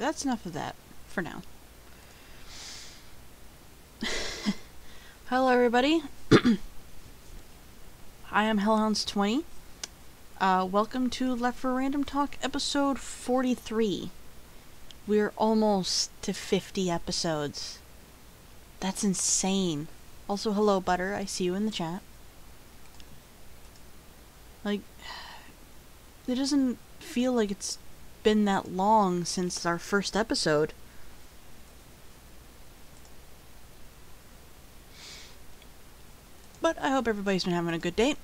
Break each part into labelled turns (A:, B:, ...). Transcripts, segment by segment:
A: that's enough of that for now. Hello, everybody. I am Hellhounds20. Welcome to Left for Random Talk, episode 43. We're almost to 50 episodes. That's insane. Also, hello, Butter. I see you in the chat. Like, it doesn't feel like it's been that long since our first episode. But I hope everybody's been having a good day.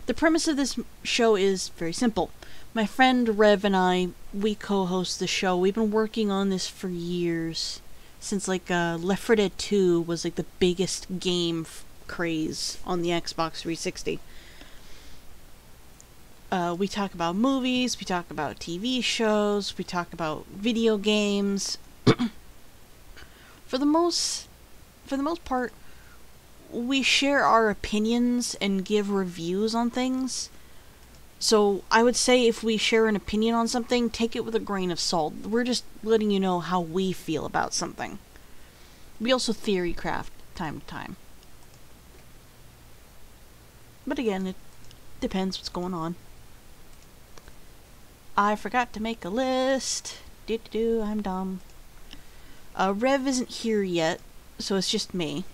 A: The premise of this show is very simple. My friend Rev and I, we co-host the show. We've been working on this for years. Since, Left 4 Dead 2 was, the biggest game craze on the Xbox 360. We talk about movies, we talk about TV shows, we talk about video games. For the most part, we share our opinions and give reviews on things. So I would say if we share an opinion on something, take it with a grain of salt. We're just letting you know how we feel about something. We also theory craft time to time. But again, it depends what's going on. I forgot to make a list. I'm dumb. Rev isn't here yet, so it's just me.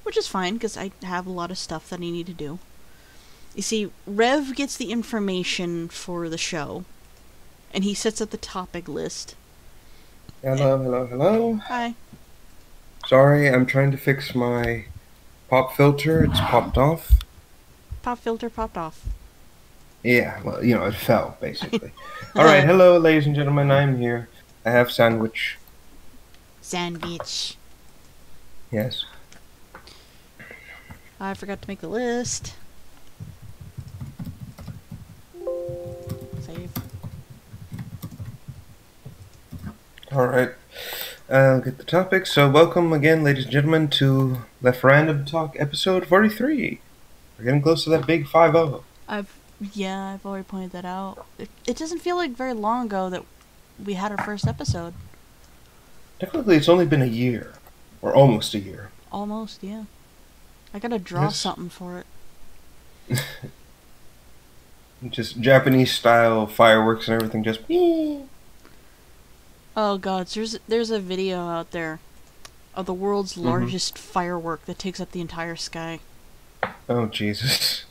A: Which is fine, because I have a lot of stuff that I need to do. You see, Rev gets the information for the show, and he sets up the topic list.
B: Hello.
A: Hi.
B: Sorry, I'm trying to fix my pop filter. It's popped off.
A: Pop filter popped off.
B: Yeah, well, it fell, basically. Alright, hello, ladies and gentlemen, I'm here. I have sandwich.
A: Sandwich.
B: Yes.
A: I forgot to make the list. Save.
B: Alright, I'll get the topic. So, welcome again, ladies and gentlemen, to Left Random Talk, episode 43. We're getting close to that big 5-0.
A: I've already pointed that out. It doesn't feel like very long ago that we had our first episode.
B: Technically, it's only been a year. Or almost a year.
A: Almost, yeah. I gotta draw something for it.
B: Just Japanese-style fireworks and everything, just...
A: Oh god, there's a video out there of the world's largest firework that takes up the entire sky.
B: Oh, Jesus.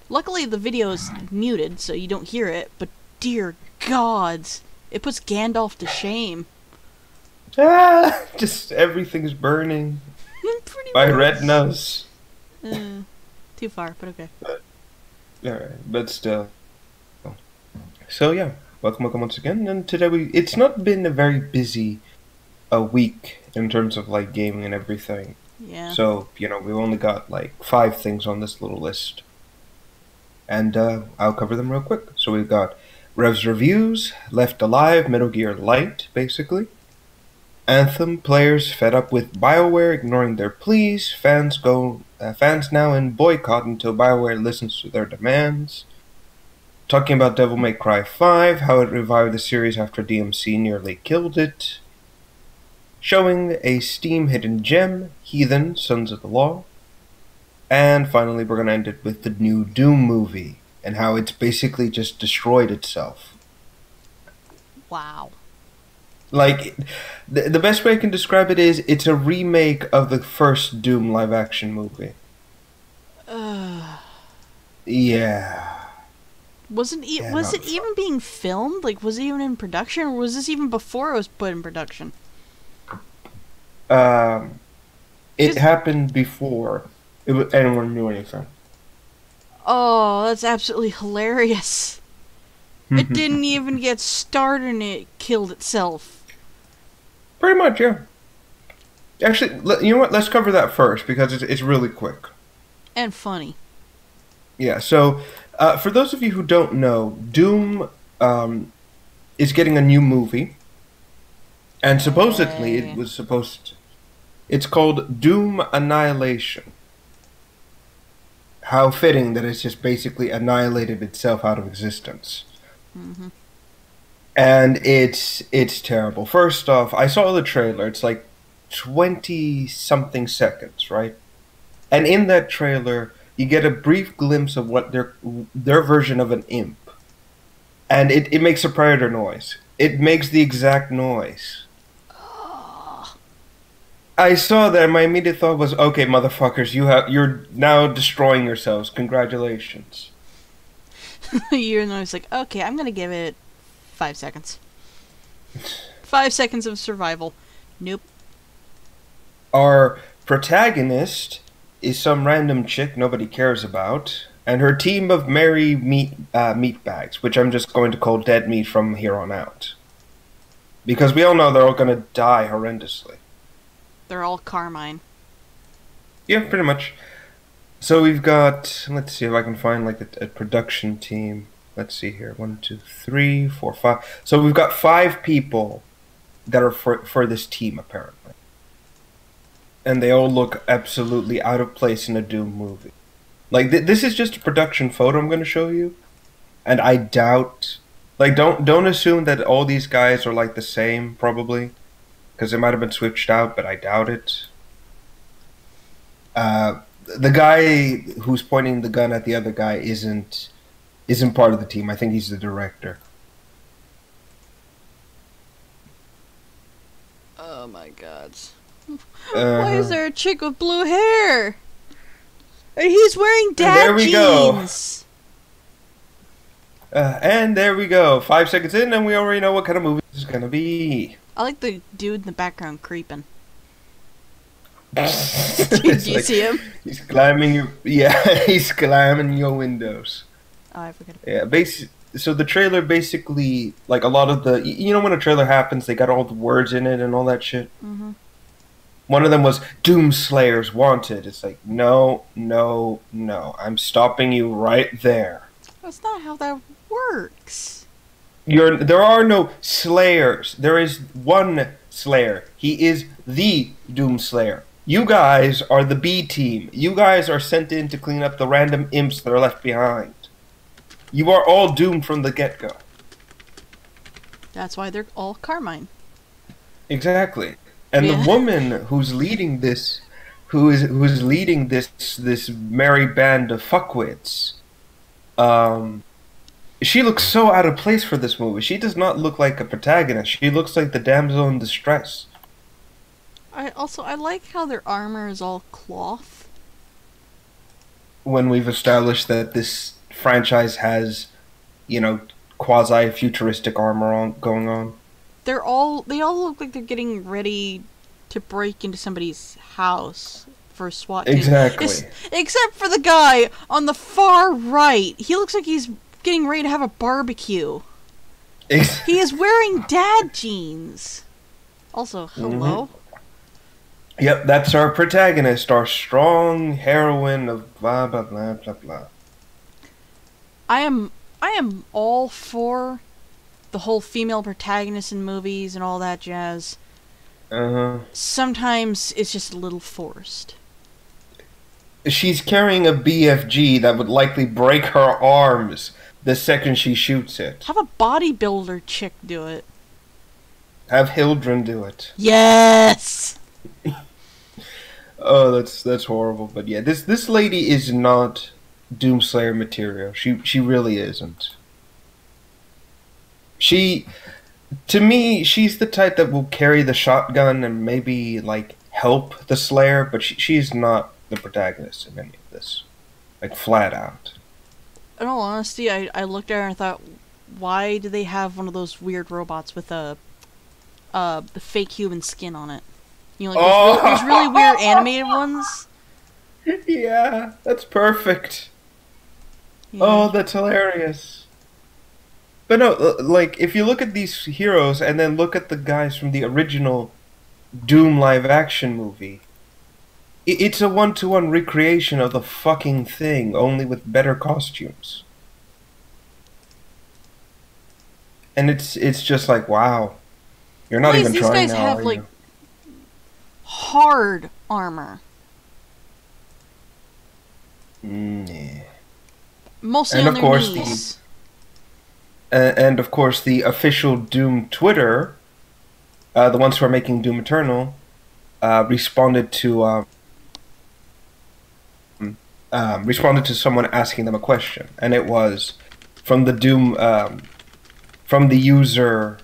A: Luckily, the video is muted, so you don't hear it, but dear gods, it puts Gandalf to shame.
B: Just everything's burning.
A: Pretty
B: My
A: much.
B: retinas.
A: Too far, but okay.
B: Alright, but still. So yeah, welcome once again, and today it's not been a very busy week in terms of gaming and everything.
A: Yeah.
B: So, we've only got 5 things on this little list. And I'll cover them real quick. So we've got Rev's Reviews, Left Alive, Metal Gear Light, basically. Anthem, players fed up with BioWare ignoring their pleas. Fans now in boycott until BioWare listens to their demands. Talking about Devil May Cry 5, how it revived the series after DMC nearly killed it. Showing a Steam hidden gem, Heathen, Sons of the Law. And finally, we're going to end it with the new Doom movie, and how it's basically just destroyed itself.
A: Wow.
B: The best way I can describe it is, it's a remake of the first Doom live-action movie. Yeah.
A: Was it even being filmed? Was it even in production, or was this even before it was put in production?
B: It happened before anyone knew anything.
A: Oh, that's absolutely hilarious. It didn't even get started and it killed itself.
B: Pretty much, yeah. Actually, you know what? Let's cover that first, because it's really quick.
A: And funny.
B: Yeah, so, for those of you who don't know, Doom is getting a new movie. And supposedly it was supposed to... It's called Doom Annihilation. How fitting that it's just basically annihilated itself out of existence.
A: Mm-hmm.
B: and it's terrible. First off, I saw the trailer. It's like 20 something seconds, right? And in that trailer, you get a brief glimpse of what their version of an imp. And it makes a predator noise. It makes the exact noise. I saw that and my immediate thought was, okay, motherfuckers, you're now destroying yourselves. Congratulations.
A: You know, it's like, okay, I'm gonna give it 5 seconds. 5 seconds of survival. Nope.
B: Our protagonist is some random chick nobody cares about, and her team of merry meatbags, which I'm just going to call dead meat from here on out. Because we all know they're all going to die horrendously.
A: They're all Carmine.
B: Yeah, pretty much. So we've got, let's see if I can find like a production team. Let's see here, 1, 2, 3, 4, 5. So we've got 5 people that are for this team, apparently. And they all look absolutely out of place in a Doom movie. Like, this is just a production photo I'm going to show you. And I doubt... Like, don't assume that all these guys are, like, the same, probably. Because it might have been switched out, but I doubt it. The guy who's pointing the gun at the other guy isn't part of the team. I think he's the director.
A: Oh my god. Why is there a chick with blue hair? And he's wearing dad jeans.
B: And there we go. 5 seconds in, and we already know what kind of movie this is gonna be.
A: I like the dude in the background creeping.
B: Do
A: you see him?
B: He's climbing your... Yeah, he's climbing your windows.
A: Oh, I forget.
B: Yeah, so the trailer basically, like a lot of the... You know when a trailer happens, they got all the words in it and all that shit?
A: Mm-hmm.
B: One of them was, Doomslayers wanted. It's like, no, no, no. I'm stopping you right there.
A: That's not how that works.
B: There are no slayers. There is one slayer. He is the Doomslayer. You guys are the B team. You guys are sent in to clean up the random imps that are left behind. You are all doomed from the get-go.
A: That's why they're all Carmine.
B: Exactly. And the woman who's leading this, who's leading this merry band of fuckwits, she looks so out of place for this movie. She does not look like a protagonist. She looks like the damsel in distress.
A: I like how their armor is all cloth.
B: When we've established that this franchise has, you know, quasi-futuristic armor going on. They
A: all look like they're getting ready to break into somebody's house for a SWAT team.
B: Exactly.
A: Except for the guy on the far right. He looks like he's getting ready to have a barbecue. He is wearing dad jeans. Also, hello?
B: Mm-hmm. Yep, that's our protagonist, our strong heroine of blah, blah, blah, blah, blah.
A: I am all for the whole female protagonist in movies and all that jazz.
B: Uh-huh.
A: Sometimes it's just a little forced.
B: She's carrying a BFG that would likely break her arms the second she shoots it.
A: Have a bodybuilder chick do it.
B: Have Hildren do it.
A: Yes!
B: Oh, that's horrible. But yeah, this lady is not Doomslayer material. She really isn't. To me, she's the type that will carry the shotgun and maybe like help the Slayer, but she's not the protagonist in any of this. Like flat out.
A: In all honesty, I looked at her and thought, why do they have one of those weird robots with the fake human skin on it? You know, like those really weird animated ones?
B: Yeah, that's perfect. Yeah. Oh, that's hilarious. But no, like, if you look at these heroes and then look at the guys from the original Doom live-action movie, it's a one-to-one recreation of the fucking thing, only with better costumes. And it's just like, wow. You're not even trying now, are you? These guys have, like,
A: hard armor.
B: Yeah.
A: Mostly on their knees.
B: And of course, the official Doom Twitter, the ones who are making Doom Eternal, responded to someone asking them a question, and it was from the Doom, from the user.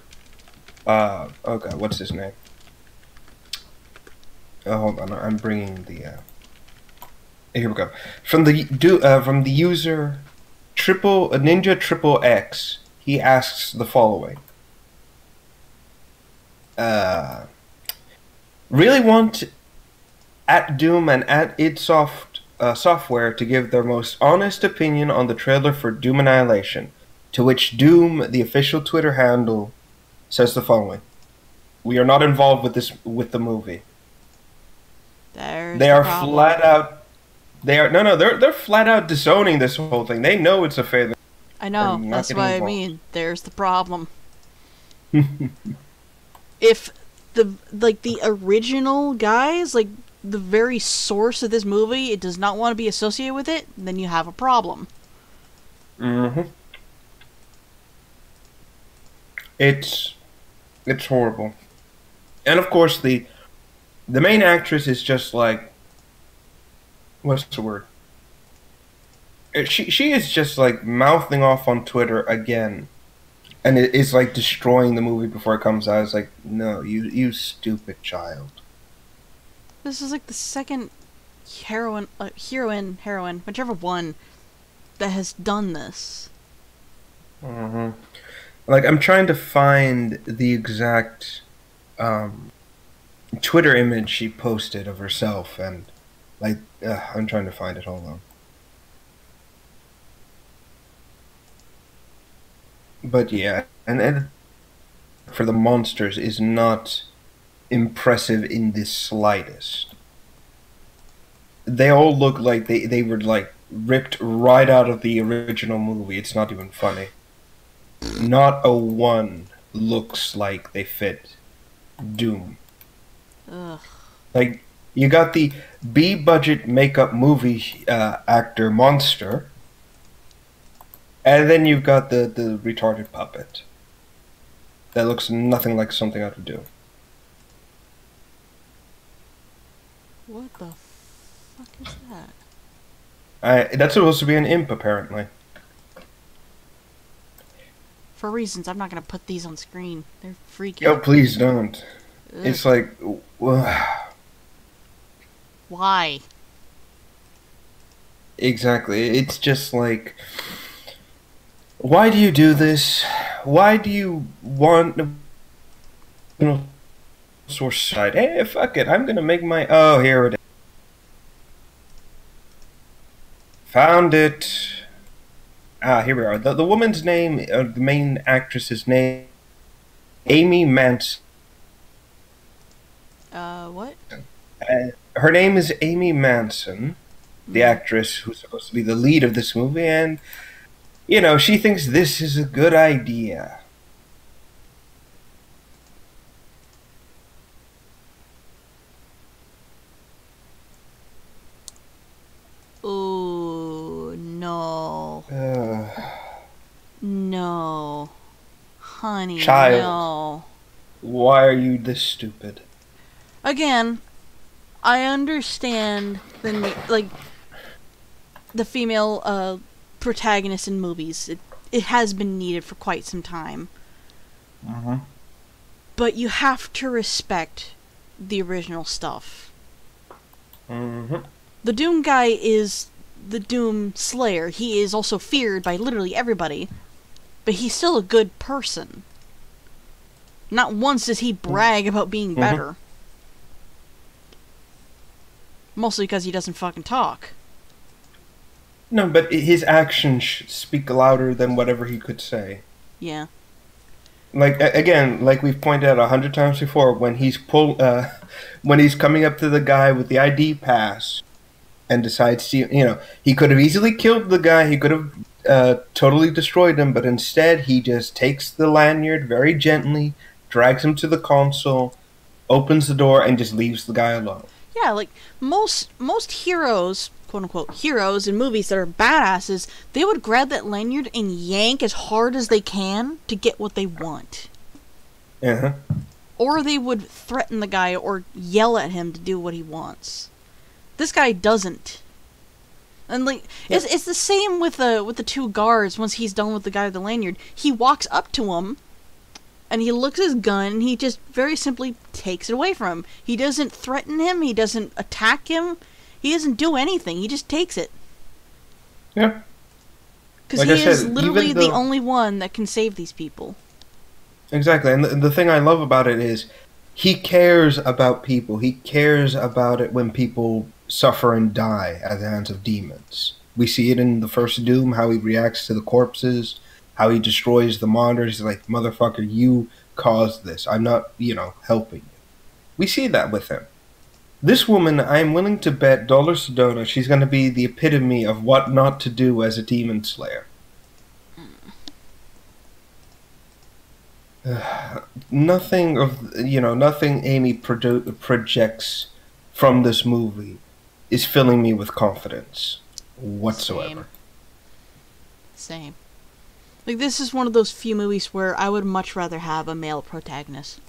B: Oh god, what's his name? Oh, hold on, I'm bringing the. Here we go. From the user Ninja Triple X, he asks the following: really want at Doom and at id Software to give their most honest opinion on the trailer for Doom Annihilation, to which Doom, the official Twitter handle, says the following: "We are not involved with the movie." They are flat out. They're flat out disowning this whole thing. They know it's a failure.
A: I know. That's what I mean. There's the problem. If the original guys, like the very source of this movie, it does not want to be associated with it, then you have a problem.
B: Mm-hmm. It's horrible. And of course the main actress is just like, what's the word? She is just like mouthing off on Twitter again. And it is like destroying the movie before it comes out. It's like, no, you stupid child.
A: This is like the second heroine, whichever one, that has done this.
B: Mm-hmm. Like, I'm trying to find the exact Twitter image she posted of herself, and like, I'm trying to find it. Hold on. But yeah, and for the monsters is not impressive in the slightest. They all look like they were like ripped right out of the original movie. It's not even funny. Not a one looks like they fit Doom.
A: Ugh.
B: Like, you got the B-budget makeup movie actor monster, and then you've got the retarded puppet that looks nothing like something out of Doom.
A: What the fuck is that?
B: That's supposed to be an imp, apparently.
A: For reasons, I'm not gonna put these on screen. They're freaky.
B: Oh, please don't.
A: Ugh.
B: It's like,
A: why?
B: Exactly. It's just like, why do you do this? Why do you want source side? Hey, fuck it. I'm gonna make my. Oh, here it is. Found it. Here we are. The woman's name, the main actress's name, Amy Manson.
A: What?
B: Her name is Amy Manson, the actress who's supposed to be the lead of this movie, and, you know, she thinks this is a good idea.
A: Oh, no. No. Honey,
B: Child.
A: no.
B: Why are you this stupid?
A: Again, I understand the female protagonist in movies. It has been needed for quite some time.
B: Mm-hmm.
A: But you have to respect the original stuff.
B: Mm-hmm.
A: The Doom guy is the Doom Slayer. He is also feared by literally everybody. But he's still a good person. Not once does he brag about being better. Mostly because he doesn't fucking talk.
B: No, but his actions speak louder than whatever he could say.
A: Yeah.
B: Like, again, like we've pointed out 100 times before, when he's when he's coming up to the guy with the ID pass and decides to, you know, he could have easily killed the guy, he could have totally destroyed him, but instead he just takes the lanyard very gently, drags him to the console, opens the door, and just leaves the guy alone.
A: Yeah, like, most heroes, quote-unquote heroes in movies that are badasses, they would grab that lanyard and yank as hard as they can to get what they want.
B: Uh-huh.
A: Or they would threaten the guy or yell at him to do what he wants. This guy doesn't. And like, it's the same with the two guards. Once he's done with the guy with the lanyard, he walks up to him, and he looks at his gun, and he just very simply takes it away from him. He doesn't threaten him, he doesn't attack him, he doesn't do anything, he just takes it.
B: Yeah.
A: Because he is literally the only one that can save these people.
B: Exactly, and the thing I love about it is he cares about people. He cares about it when people suffer and die at the hands of demons. We see it in the first Doom, how he reacts to the corpses, how he destroys the monitors. He's like, motherfucker, you caused this. I'm not, helping you. We see that with him. This woman, I'm willing to bet dollar Sedona she's going to be the epitome of what not to do as a demon slayer. Nothing Amy projects from this movie is filling me with confidence whatsoever.
A: Same. Like, this is one of those few movies where I would much rather have a male protagonist.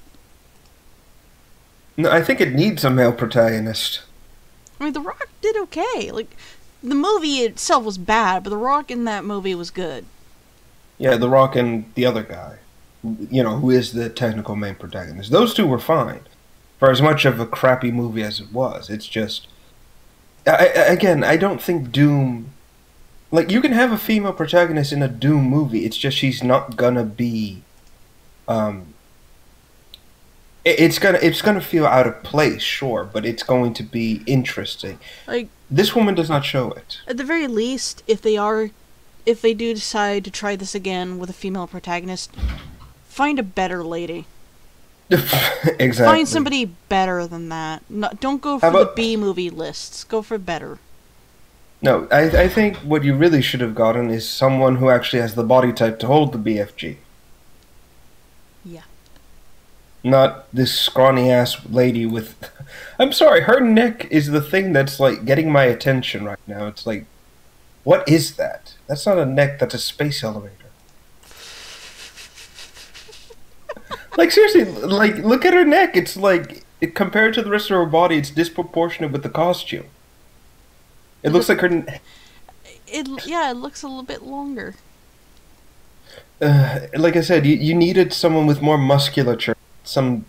B: No, I think it needs a male protagonist.
A: I mean, The Rock did okay. Like, the movie itself was bad, but The Rock in that movie was good.
B: Yeah, The Rock and the other guy, who is the technical main protagonist. Those two were fine. For as much of a crappy movie as it was, it's just... I don't think Doom... Like, you can have a female protagonist in a Doom movie, it's just she's not gonna be... It's gonna feel out of place, sure, but it's going to be interesting.
A: Like,
B: this woman does not show it.
A: At the very least, if they do decide to try this again with a female protagonist, find a better lady.
B: Exactly.
A: Find somebody better than that. No, don't go for the B-movie lists. Go for better.
B: No, I think what you really should have gotten is someone who actually has the body type to hold the BFG.
A: Yeah.
B: Not this scrawny-ass lady with... I'm sorry, her neck is the thing that's, like, getting my attention right now. It's like, what is that? That's not a neck, that's a space elevator. Like, seriously, like, look at her neck. It's like, compared to the rest of her body, it's disproportionate with the costume. It looks like her...
A: It looks a little bit longer.
B: Like I said, you needed someone with more musculature. Some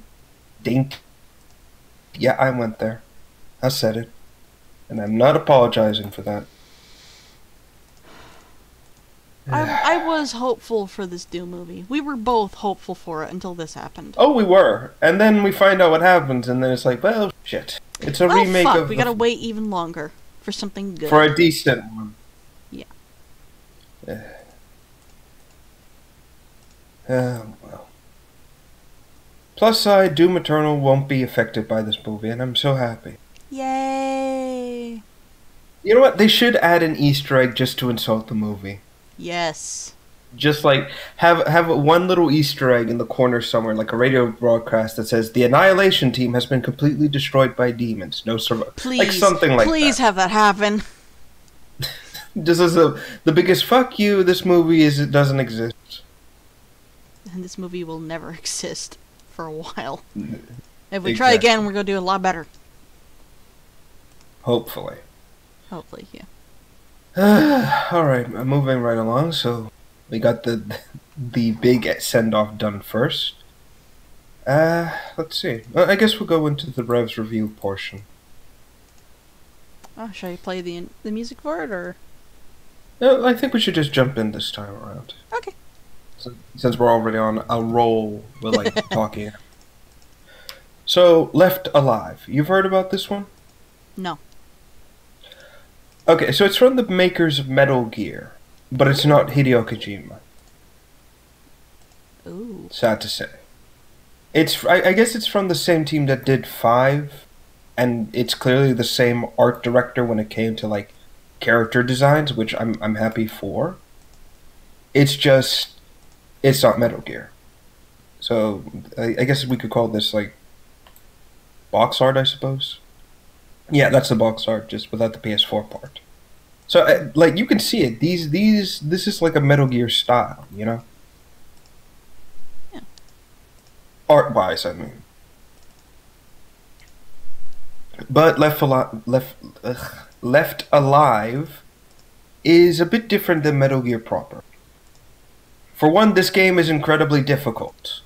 B: dink. Yeah, I went there. I said it. And I'm not apologizing for that.
A: I was hopeful for this Doom movie. We were both hopeful for it until this happened.
B: Oh, we were. And then we find out what happens, and then it's like, well, shit. It's a remake of...
A: we gotta wait even longer for something good.
B: For a decent one.
A: Yeah.
B: Well. Plus side, Doom Eternal won't be affected by this movie, and I'm so happy.
A: Yay!
B: You know what? They should add an Easter egg just to insult the movie.
A: Yes.
B: Just like have one little Easter egg in the corner somewhere, like a radio broadcast that says the Annihilation Team has been completely destroyed by demons. No survival.
A: Please,
B: like something like
A: please
B: that.
A: Have that happen.
B: This is the biggest fuck you. This movie it doesn't exist.
A: And this movie will never exist for a while. If we try again, we're gonna do a lot better.
B: Hopefully.
A: Hopefully, yeah.
B: Alright, moving right along, so we got the big send-off done first. Let's see. I guess we'll go into the Revs review portion.
A: Oh, should I play the music for it, or...?
B: No, I think we should just jump in this time around.
A: Okay.
B: So, since we're already on a roll with, like, talking. So, Left Alive. You've heard about this one?
A: No.
B: Okay, so it's from the makers of Metal Gear, but it's not Hideo Kojima.
A: Ooh.
B: Sad to say. I guess it's from the same team that did 5, and it's clearly the same art director when it came to, like, character designs, which I'm happy for. It's just, it's not Metal Gear. So, I guess we could call this, like, box art, I suppose. Yeah, that's the box art, just without the PS4 part. So, like, you can see it. This is like a Metal Gear style, you know?
A: Yeah.
B: Art-wise, I mean. But Left Alive is a bit different than Metal Gear proper. For one, this game is incredibly difficult.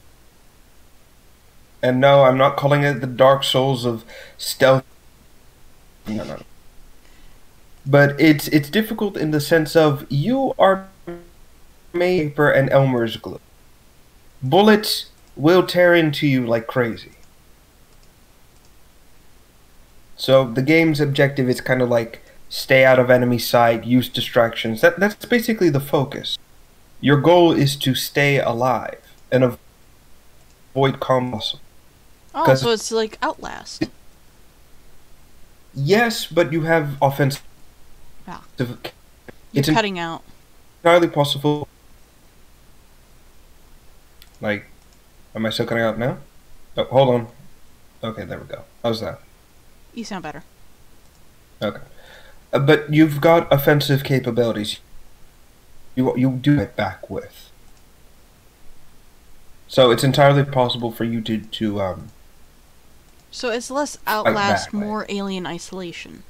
B: And no, I'm not calling it the Dark Souls of stealth. No. But it's difficult in the sense of you are made of paper and Elmer's glue. Bullets will tear into you like crazy. So the game's objective is kind of like stay out of enemy sight, use distractions. That's basically the focus. Your goal is to stay alive and avoid combat.
A: Oh, so it's like Outlast.
B: Yes, but you have offensive.
A: Yeah. You're cutting out.
B: Entirely possible. Like, am I still cutting out now? Oh, hold on. Okay, there we go. How's that?
A: You sound better.
B: Okay. But you've got offensive capabilities. You do it back with. So it's entirely possible for you to
A: So it's less Outlast, more Alien Isolation.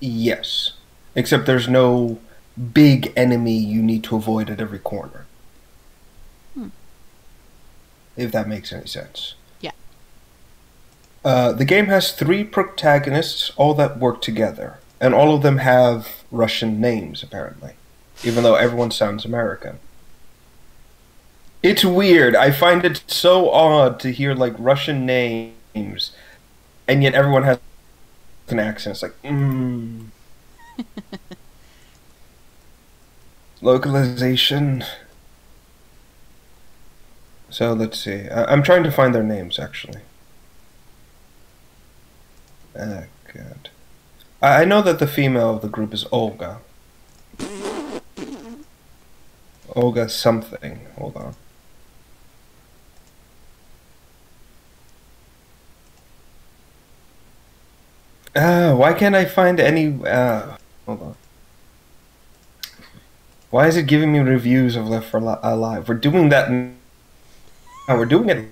B: Yes. Except there's no big enemy you need to avoid at every corner. If that makes any sense.
A: Yeah.
B: The game has 3 protagonists, all that work together. And all of them have Russian names, apparently. Even though everyone sounds American. It's weird. I find it so odd to hear, like, Russian names, and yet everyone has an accent. It's like, Localization. So, let's see. I'm trying to find their names, actually. Oh, God. I know that the female of the group is Olga. Olga something. Hold on. Why can't I find any... hold on. Why is it giving me reviews of Left 4 Alive? We're doing that... we're doing it...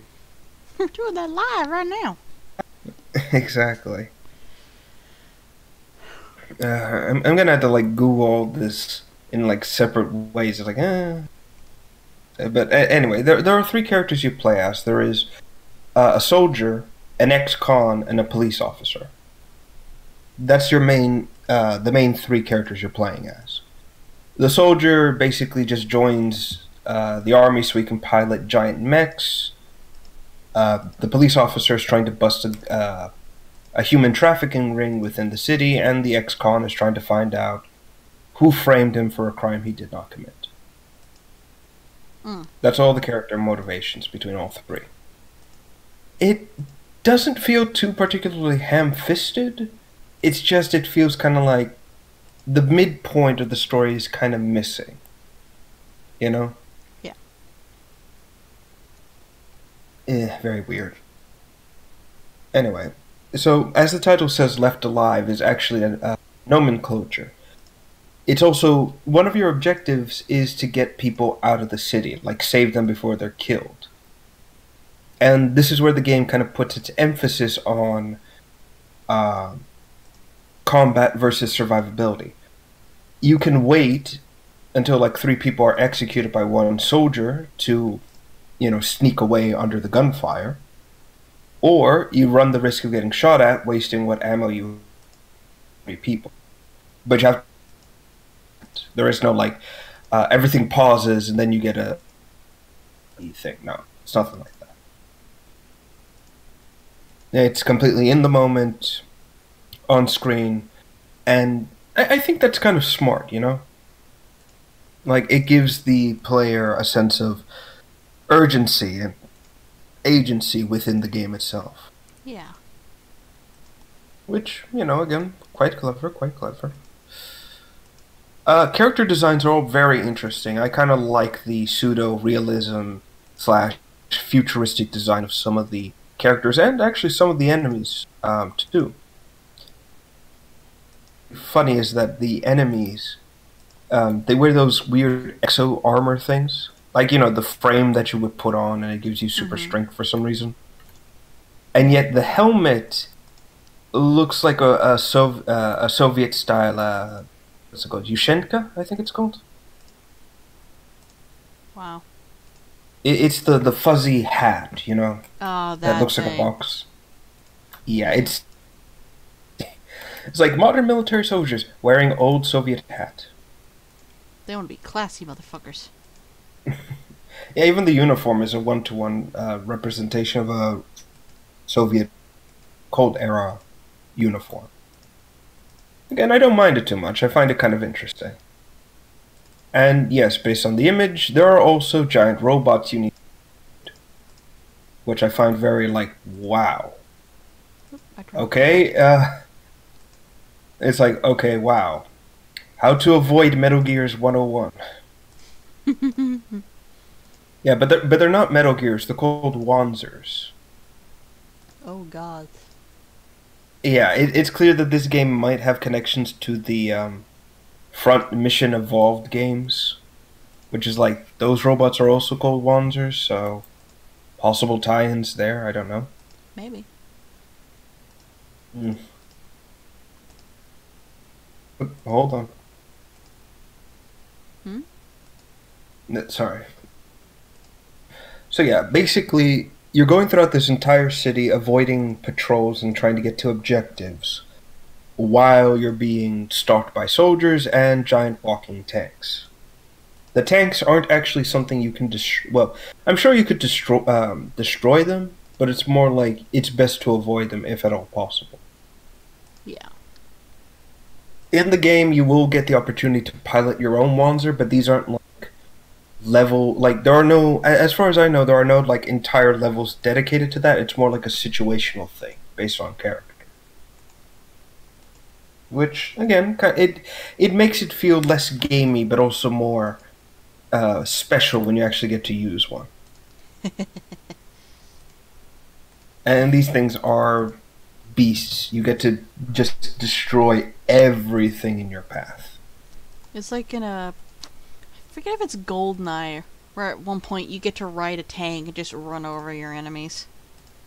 A: We're doing that live right now.
B: Exactly. I'm gonna have to, like, Google all this in, like, separate ways. It's like, But anyway, there are 3 characters you play as. There is a soldier, an ex-con, and a police officer. That's your the main 3 characters you're playing as. The soldier basically just joins the army so he can pilot giant mechs. The police officer is trying to bust a human trafficking ring within the city, and the ex-con is trying to find out who framed him for a crime he did not commit. That's all the character motivations between all 3. It doesn't feel too particularly ham-fisted. It's just it feels kind of like the midpoint of the story is kind of missing. You know?
A: Yeah.
B: Very weird. Anyway, so as the title says, Left Alive is actually a nomenclature. It's also, one of your objectives is to get people out of the city, like save them before they're killed. And this is where the game kind of puts its emphasis on combat versus survivability. You can wait until like 3 people are executed by 1 soldier to, sneak away under the gunfire. Or you run the risk of getting shot at, wasting what ammo you have 3 people. But you have... There is no, like, everything pauses and then you get a thing. No, it's nothing like that. It's completely in the moment, on screen, and I think that's kind of smart, you know? Like, it gives the player a sense of urgency and agency within the game itself.
A: Yeah.
B: Which, again, quite clever, quite clever. Character designs are all very interesting. I kind of like the pseudo-realism / futuristic design of some of the characters, and actually some of the enemies, too. funny is that the enemies, they wear those weird exo armor things. Like, the frame that you would put on and it gives you super strength for some reason. And yet the helmet looks like a Soviet style, what's it called? Yushenka, I think it's called.
A: Wow.
B: It's the fuzzy hat,
A: Oh,
B: that looks
A: thing.
B: like a box. Yeah, it's like modern military soldiers wearing old Soviet hat.
A: They want to be classy motherfuckers.
B: Yeah, even the uniform is a one-to-one representation of a Soviet Cold Era uniform. Again, I don't mind it too much. I find it kind of interesting. And yes, based on the image, there are also giant robots you need, which I find very, wow. Okay, it's like, okay, wow. How to avoid Metal Gear's 101. Yeah, but they're not Metal Gears. They're called Wanzers.
A: Oh god.
B: Yeah, it's clear that this game might have connections to the Front Mission Evolved games, which is like those robots are also called Wanzers. So possible tie-ins there. I don't know.
A: Maybe.
B: Hold on.
A: Hmm?
B: Sorry. So yeah, basically, you're going throughout this entire city, avoiding patrols and trying to get to objectives, while you're being stalked by soldiers and giant walking tanks. The tanks aren't actually something you can destroy. Well, I'm sure you could destroy them, but it's more like it's best to avoid them if at all possible.
A: Yeah.
B: In the game, you will get the opportunity to pilot your own Wanzer, but these aren't there are no, as far as I know, there are no entire levels dedicated to that. It's more like a situational thing based on character, which again, it makes it feel less gamey, but also more special when you actually get to use one. And these things are beasts. You get to just destroy everything in your path.
A: It's like in a... I forget if it's GoldenEye, where at one point you get to ride a tank and just run over your enemies.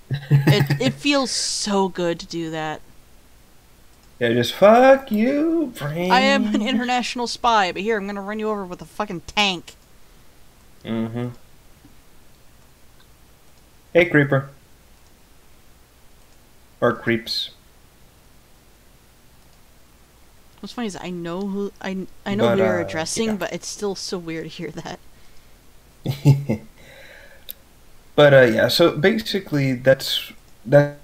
A: It feels so good to do that.
B: Yeah, just fuck you, brain.
A: I am an international spy, but here, I'm gonna run you over with a fucking tank.
B: Mm-hmm. Hey, creeper. Or creeps.
A: What's funny is I know who I know
B: But,
A: who you're addressing,
B: yeah.
A: but it's still so weird to hear that.
B: But yeah, so basically that's that.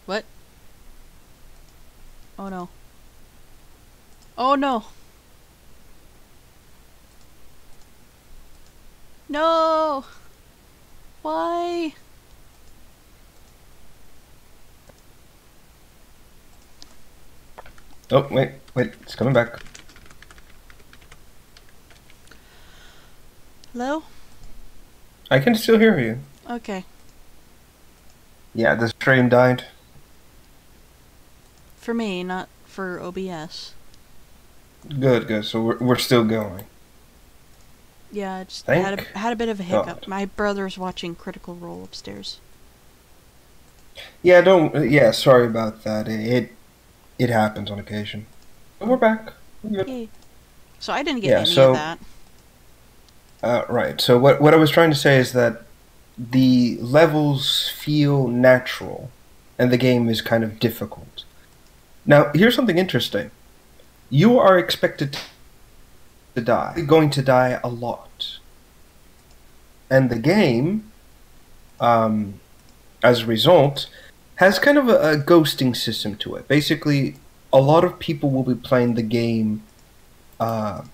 A: What? Oh no. Oh no. No. Why?
B: Oh wait, it's coming back.
A: Hello?
B: I can still hear you.
A: Okay.
B: Yeah, the stream died.
A: For me, not for OBS.
B: Good. So we're still going.
A: Yeah, I just
B: Thank
A: had a bit of a hiccup.
B: God.
A: My brother's watching Critical Role upstairs.
B: Yeah, sorry about that. It happens on occasion. But we're back. We're good.
A: Yay. So I didn't get
B: Yeah,
A: any
B: so-
A: of that.
B: Right. So what I was trying to say is that the levels feel natural, and the game is kind of difficult. Now, here's something interesting. You are expected to die. You're going to die a lot. And the game, as a result, has kind of a ghosting system to it. Basically, a lot of people will be playing the game on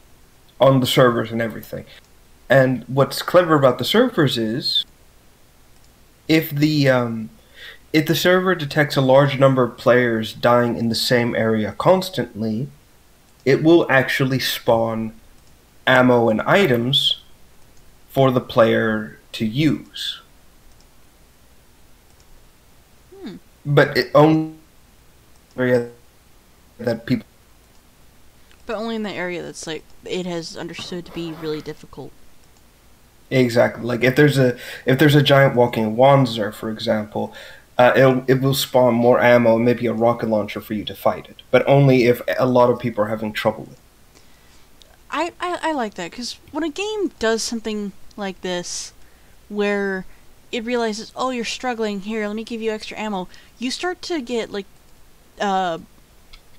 B: the servers and everything. And what's clever about the servers is, if the server detects a large number of players dying in the same area constantly, it will actually spawn ammo and items for the player to use. But it only area that people
A: But only in the area that's like it has understood to be really difficult.
B: exactly like if there's a giant walking Wanzer, for example, it will spawn more ammo, maybe a rocket launcher for you to fight it, but only if a lot of people are having trouble with it.
A: I like that, because when a game does something like this, where it realizes, oh, you're struggling, here, let me give you extra ammo, you start to get, like,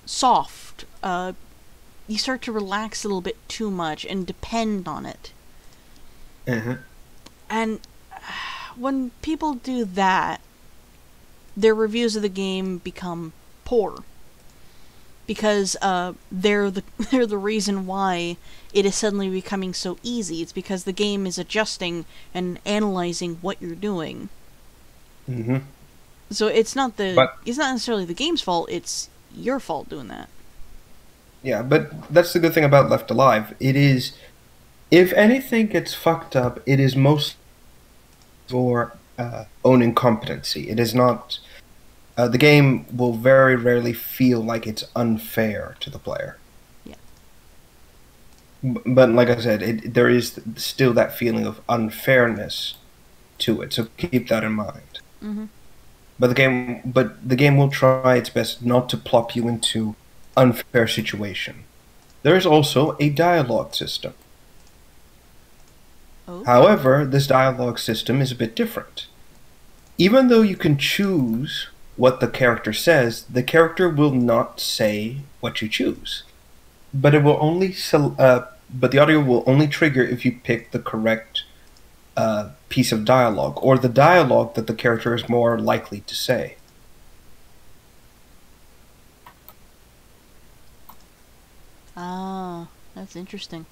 A: soft. You start to relax a little bit too much and depend on it.
B: Mm-hmm.
A: And when people do that, their reviews of the game become poor. Because they're the reason why it is suddenly becoming so easy. It's because the game is adjusting and analyzing what you're doing.
B: Mm-hmm.
A: So it's not necessarily the game's fault. It's your fault doing that.
B: Yeah, but that's the good thing about Left Alive. It is, if anything gets fucked up, it is most for own incompetency. It is not. The game will very rarely feel like it's unfair to the player.
A: Yeah.
B: But like I said, there is still that feeling of unfairness to it. So keep that in mind.
A: Mm-hmm.
B: But the game will try its best not to plop you into unfair situation. There is also a dialogue system.
A: Oh.
B: However, this dialogue system is a bit different. Even though you can choose what the character says, the character will not say what you choose. But it will only but the audio will only trigger if you pick the correct piece of dialogue, or the dialogue that the character is more likely to say.
A: Ah, that's interesting.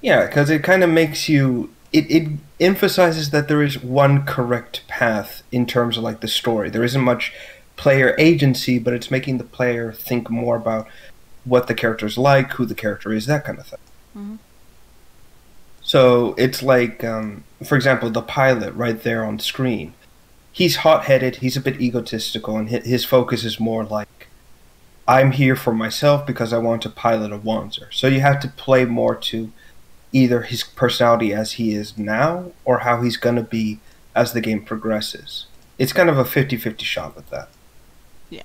B: Yeah, because it kind of makes you. It emphasizes that there is one correct path in terms of like the story. There isn't much player agency, but it's making the player think more about what the character's like, who the character is, that kind of thing.
A: Mm-hmm.
B: So it's like, for example, the pilot right there on screen. He's hot-headed, he's a bit egotistical, and his focus is more like, I'm here for myself because I want to pilot a Wanzer. So you have to play more to either his personality as he is now, or how he's going to be as the game progresses. It's kind of a 50-50 shot with that.
A: Yeah.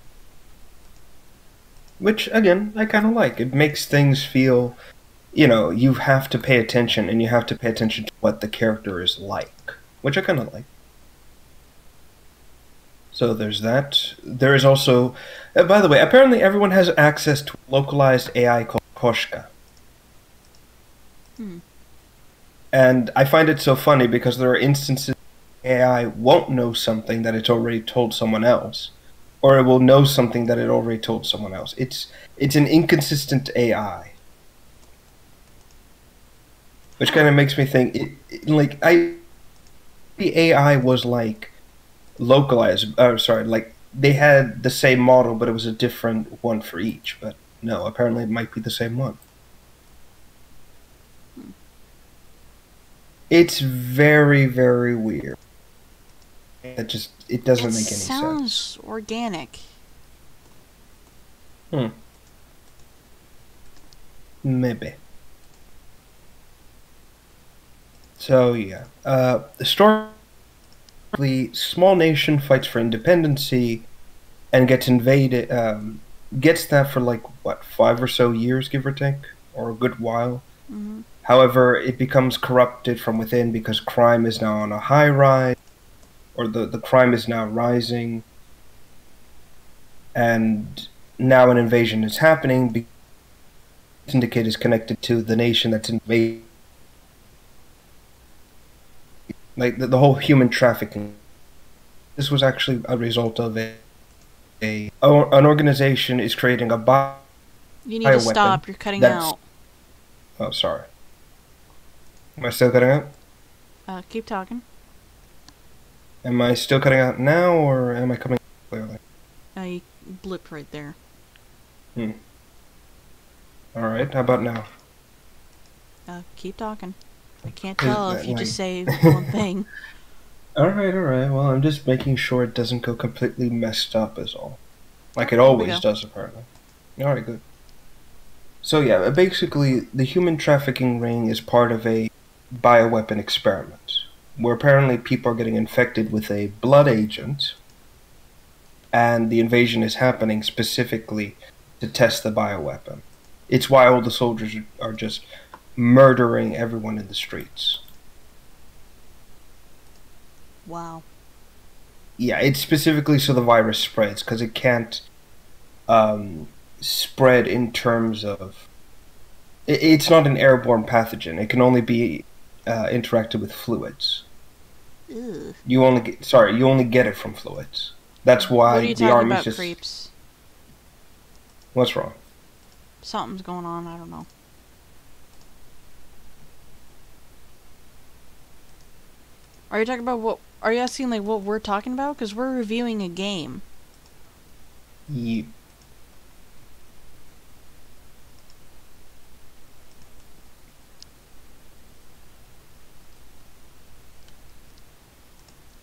B: Which, again, I kind of like. It makes things feel, you have to pay attention, and you have to pay attention to what the character is like, which I kind of like. So there's that. There is also, by the way, apparently everyone has access to a localized AI called Koshka. And I find it so funny because there are instances AI won't know something that it's already told someone else, or it will know something that it already told someone else. It's an inconsistent AI, which kind of makes me think the AI was like localized. Like they had the same model, but it was a different one for each. But no, apparently it might be the same one. It's very, very weird. It doesn't make any sense.
A: It sounds organic.
B: Maybe. So yeah, the story: the small nation fights for independency and gets invaded. Gets that for like what, 5 or so years, give or take, or a good while.
A: Mm-hmm.
B: However, it becomes corrupted from within because crime is now on a high rise, or the crime is now rising, and now an invasion is happening because the syndicate is connected to the nation that's invaded. Like the whole human trafficking. This was actually a result of an organization is creating a bioweapon.
A: You need to stop. You're cutting out.
B: Oh, sorry. Am I still cutting out?
A: Keep talking.
B: Am I still cutting out now, or am I coming clearly?
A: You blipped right there.
B: Alright, how about now?
A: Keep talking. I can't tell if you just say one thing.
B: Alright, well, I'm just making sure it doesn't go completely messed up is all. Like it
A: Here we
B: always
A: go.
B: does, apparently. Alright, good. So yeah, basically, the human trafficking ring is part of a bioweapon experiment, where apparently people are getting infected with a blood agent, and the invasion is happening specifically to test the bioweapon. It's why all the soldiers are just murdering everyone in the streets.
A: Wow.
B: Yeah, it's specifically so the virus spreads, because it can't spread in terms of. It's not an airborne pathogen. It can only be interacted with fluids.
A: Ugh.
B: You only get it from fluids. That's
A: What are
B: why
A: you
B: the
A: talking
B: army's
A: about,
B: just.
A: creeps?
B: What's wrong?
A: Something's going on, I don't know. Are you talking about what... Are you asking, like, what we're talking about? Because we're reviewing a game.
B: You.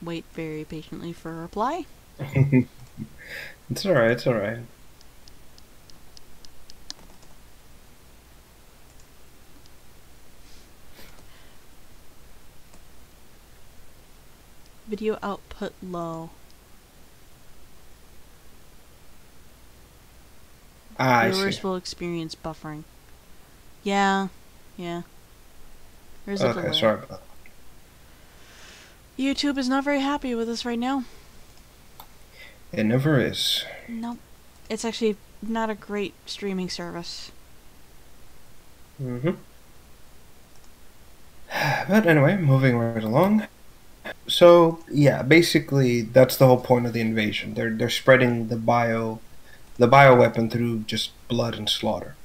A: Wait very patiently for a reply.
B: It's alright, it's alright.
A: Video output low.
B: I
A: Viewers
B: see.
A: will experience buffering. Yeah. There's a
B: Okay,
A: delay.
B: sorry about that.
A: YouTube is not very happy with us right now.
B: It never is.
A: Nope. It's actually not a great streaming service.
B: Mm-hmm. But anyway, moving right along. So yeah, basically that's the whole point of the invasion. They're spreading the bioweapon through just blood and slaughter.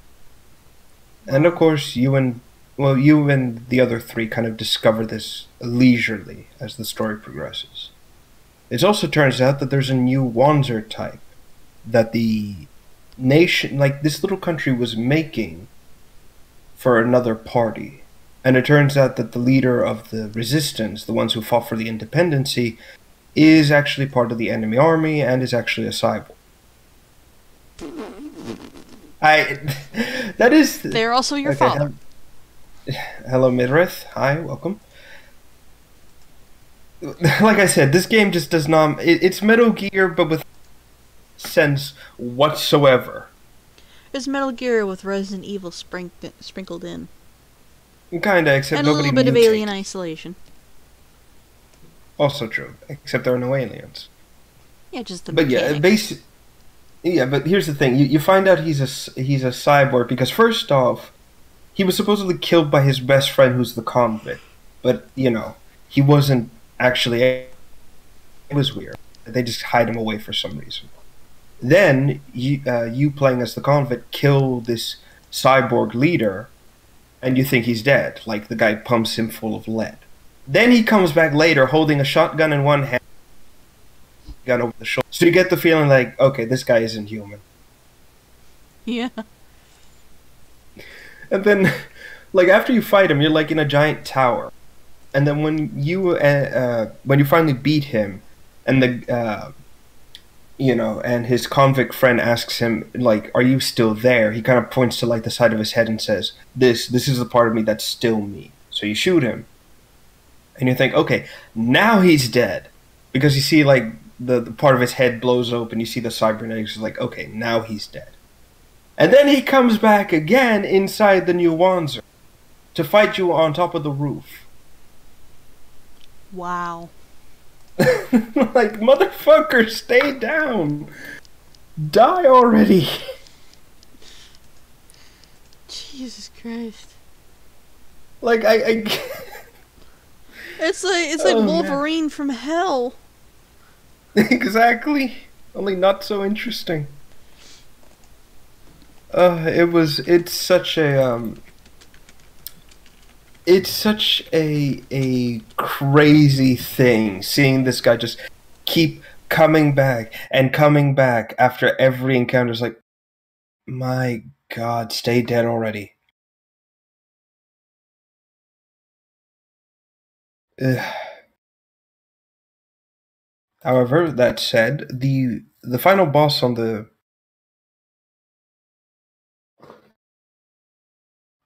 B: And of course, you and the other three kind of discover this leisurely as the story progresses. It also turns out that there's a new Wanzer type that the nation, like this little country, was making for another party. And it turns out that the leader of the resistance, the ones who fought for the independency, is actually part of the enemy army and is actually a cyborg. That is.
A: They're also your father.
B: Hello, Midrith. Hi, welcome. Like I said, this game just does not. It's Metal Gear, but with sense whatsoever.
A: It's Metal Gear with Resident Evil sprinkled in.
B: Kinda, except
A: And a
B: nobody
A: little bit of
B: mutates.
A: Alien Isolation.
B: Also true, except there are no aliens.
A: Yeah, just the
B: But
A: mechanics.
B: yeah, but here's the thing: you find out he's a cyborg because first off, he was supposedly killed by his best friend, who's the convict. But he wasn't actually. It was weird. They just hide him away for some reason. Then you playing as the convict kill this cyborg leader, and you think he's dead. Like the guy pumps him full of lead. Then he comes back later holding a shotgun in one hand, gun over the shoulder. So you get the feeling like, okay, this guy isn't human.
A: Yeah.
B: And then, like after you fight him, you're like in a giant tower. And then when you finally beat him, and and his convict friend asks him like, "Are you still there?" He kind of points to like the side of his head and says, "This is the part of me that's still me." So you shoot him, and you think, "Okay, now he's dead," because you see like the part of his head blows open. You see the cybernetics. Like, okay, now he's dead. And then he comes back again inside the new Wanzer to fight you on top of the roof.
A: Wow.
B: Like, motherfucker, stay down. Die already.
A: Jesus Christ.
B: Like,
A: It's like
B: Oh,
A: Wolverine from hell.
B: Exactly. Only not so interesting. It's such a crazy thing seeing this guy just keep coming back and coming back after every encounter. It's like, my God, stay dead already. Ugh. However, that said, the final boss on the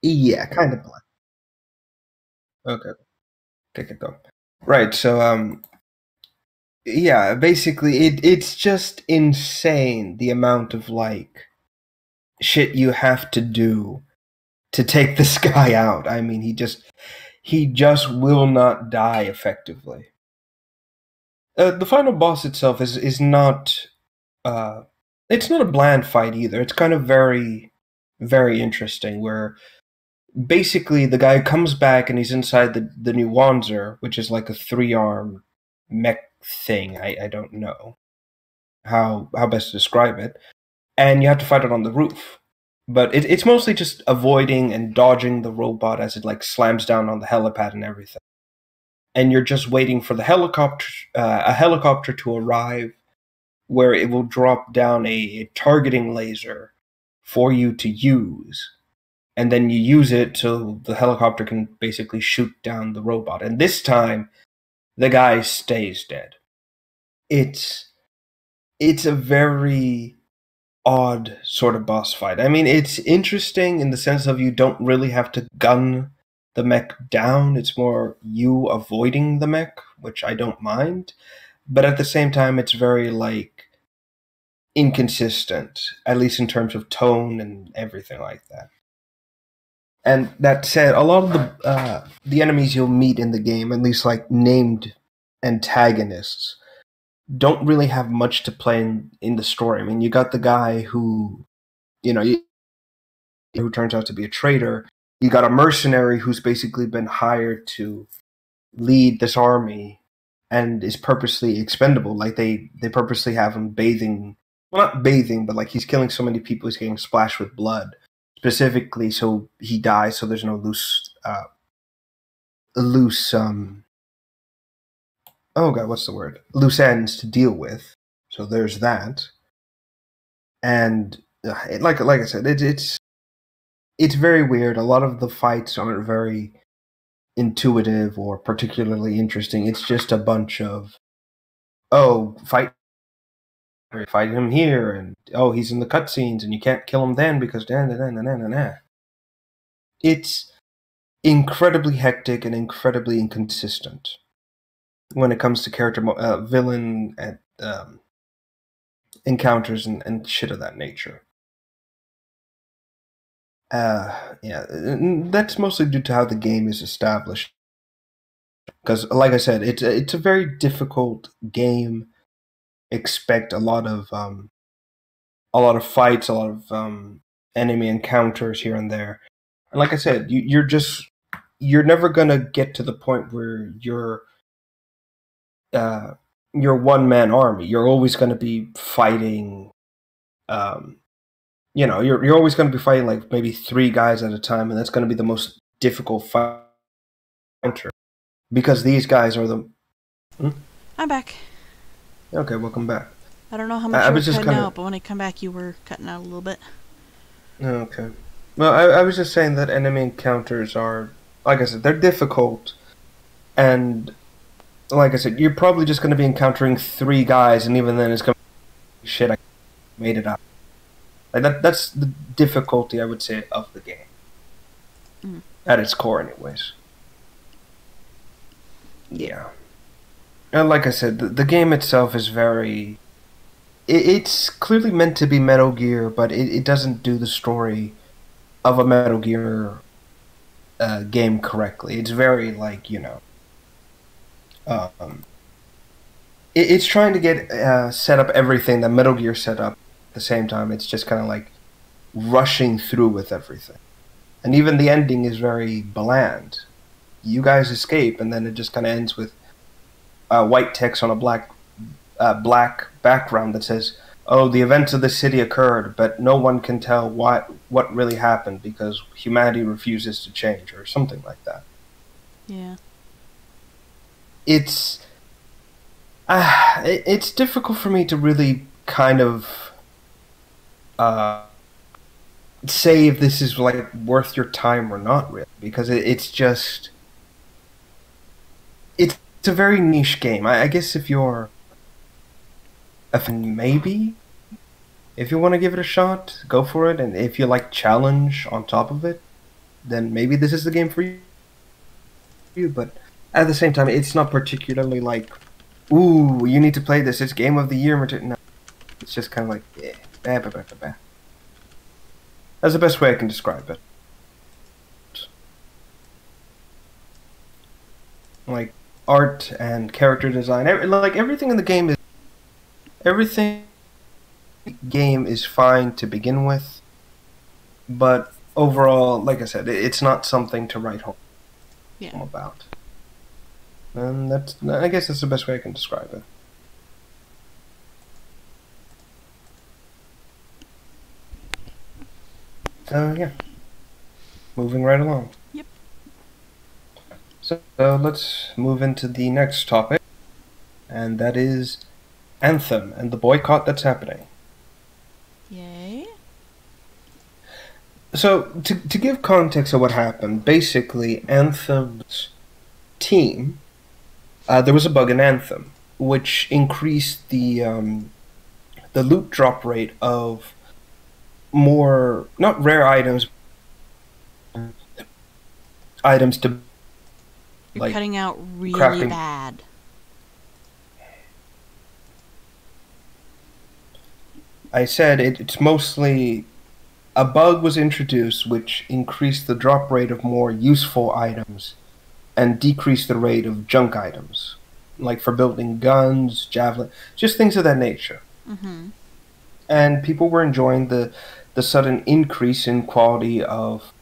B: Yeah, kind of bland. Okay, take it though. Right, so yeah, basically it's just insane the amount of like shit you have to do to take this guy out. I mean, he just will not die effectively. The final boss itself is not it's not a bland fight either. It's kind of very interesting where basically the guy comes back and he's inside the new Wanzer, which is like a 3-arm mech thing. I don't know how best to describe it. And you have to fight it on the roof. But it's mostly just avoiding and dodging the robot as it like slams down on the helipad and everything. And you're just waiting for the a helicopter to arrive, where it will drop down a targeting laser for you to use, and then you use it so the helicopter can basically shoot down the robot. And this time, the guy stays dead. It's a very odd sort of boss fight. I mean, it's interesting in the sense of you don't really have to gun the mech down. It's more you avoiding the mech, which I don't mind. But at the same time, it's very, like, inconsistent, at least in terms of tone and everything like that. And that said, a lot of the enemies you'll meet in the game, at least like named antagonists, don't really have much to play in the story. I mean, you got the guy who, who turns out to be a traitor. You got a mercenary who's basically been hired to lead this army and is purposely expendable. Like they purposely have him bathing, well, not bathing, but like he's killing so many people, he's getting splashed with blood, specifically so he dies, so there's no oh god, what's the word? Loose ends to deal with. So there's that. And like I said, it's very weird. A lot of the fights aren't very intuitive or particularly interesting. It's just a bunch of fight him here, and he's in the cutscenes, and you can't kill him then because It's incredibly hectic and incredibly inconsistent when it comes to character villain and encounters and shit of that nature. Yeah, that's mostly due to how the game is established. Because, like I said, it's a very difficult game. Expect a lot of fights, a lot of enemy encounters here and there. And like I said, you're never gonna get to the point where you're one-man army. You're always gonna be fighting. You're always gonna be fighting like maybe 3 guys at a time, and that's gonna be the most difficult fight because these guys are the.
A: I'm back.
B: Okay, welcome back.
A: I don't know how much you were cutting out, but when I come back, you were cutting out a little bit.
B: Okay. Well, I was just saying that enemy encounters are, like I said, they're difficult, and like I said, you're probably just going to be encountering 3 guys, and even then it's going to be shit, I made it up. Like that's the difficulty, I would say, of the game. Mm. At its core, anyways. Yeah. And like I said, the game itself is very... It's clearly meant to be Metal Gear, but it doesn't do the story of a Metal Gear game correctly. It's very, like, it's trying to get set up everything that Metal Gear set up at the same time. It's just kind of like rushing through with everything. And even the ending is very bland. You guys escape, and then it just kind of ends with white text on a black background that says, the events of the city occurred, but no one can tell what really happened because humanity refuses to change, or something like that.
A: Yeah.
B: It's difficult for me to really kind of say if this is like worth your time or not, really, because it's just it's a very niche game. I guess if you're maybe if you want to give it a shot, go for it, and if you like challenge on top of it, then maybe this is the game for you. But at the same time, it's not particularly like, ooh, you need to play this. It's game of the year material. No, it's just kind of like, bah. That's the best way I can describe it. Like art and character design, like everything in the game is fine to begin with, but overall, like I said, it's not something to write home about. And I guess that's the best way I can describe it. So yeah, moving right along.
A: Yep.
B: So let's move into the next topic, and that is Anthem and the boycott that's happening.
A: Yay.
B: So to give context of what happened, basically Anthem's team, there was a bug in Anthem which increased the loot drop rate of more, not rare items to
A: You're cutting out really
B: crafting.
A: bad.
B: I said it's mostly a bug was introduced which increased the drop rate of more useful items and decreased the rate of junk items, like for building guns, javelin, just things of that nature.
A: Mm-hmm.
B: And people were enjoying the sudden increase in quality of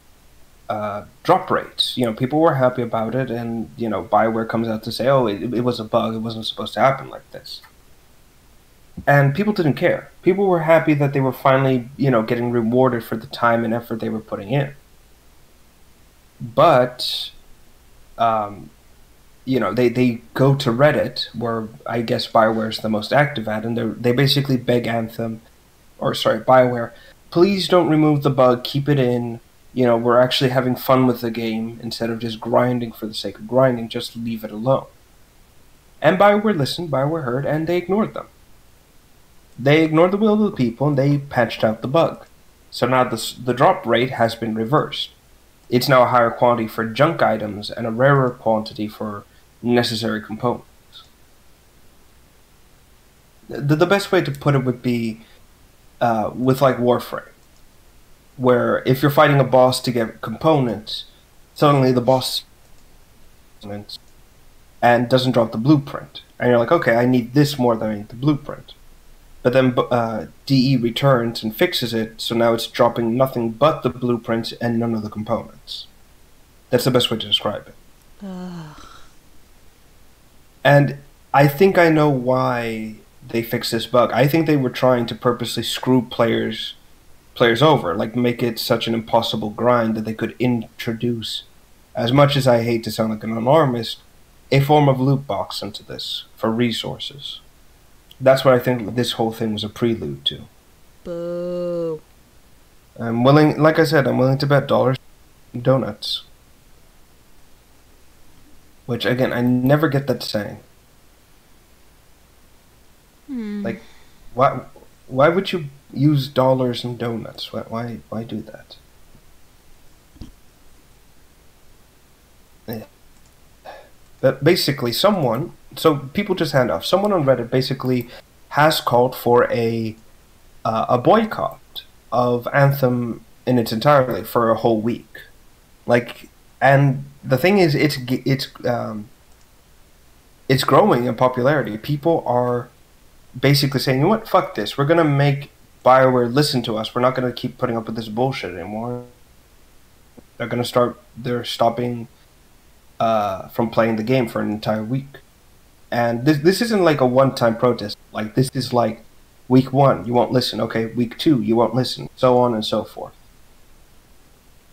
B: drop rates. You know, people were happy about it, and you know, Bioware comes out to say, "Oh, it was a bug. It wasn't supposed to happen like this." And people didn't care. People were happy that they were finally, you know, getting rewarded for the time and effort they were putting in. But, you know, they go to Reddit, where I guess Bioware is the most active at, and they basically beg Bioware, please don't remove the bug, keep it in. You know, we're actually having fun with the game instead of just grinding for the sake of grinding. Just leave it alone. And Bioware listened, Bioware heard, and they ignored them. They ignored the will of the people, and they patched out the bug. So now the drop rate has been reversed. It's now a higher quantity for junk items and a rarer quantity for necessary components. The best way to put it would be with like Warframe, where if you're fighting a boss to get components, suddenly the boss and doesn't drop the blueprint. And you're like, okay, I need this more than I need the blueprint. But then DE returns and fixes it, so now it's dropping nothing but the blueprints and none of the components. That's the best way to describe it.
A: Ugh.
B: And I think I know why they fixed this bug. I think they were trying to purposely screw players over, like make it such an impossible grind that they could introduce, as much as I hate to sound like an alarmist, a form of loot box into this for resources. That's what I think this whole thing was a prelude to.
A: Boo.
B: I'm willing, like I said, I'm willing to bet dollars and donuts. Which, again, I never get that saying. Like, why would you use dollars and donuts? Why do that? Yeah. But basically, so people just hand off. Someone on Reddit basically has called for a boycott of Anthem in its entirety for a whole week. Like, and the thing is, it's growing in popularity. People are basically saying, you know what, fuck this. We're gonna make BioWare listen to us. We're not gonna keep putting up with this bullshit anymore. They're stopping from playing the game for an entire week. And this isn't like a one-time protest. Like, this is like week 1, you won't listen. Okay, week 2, you won't listen. So on and so forth.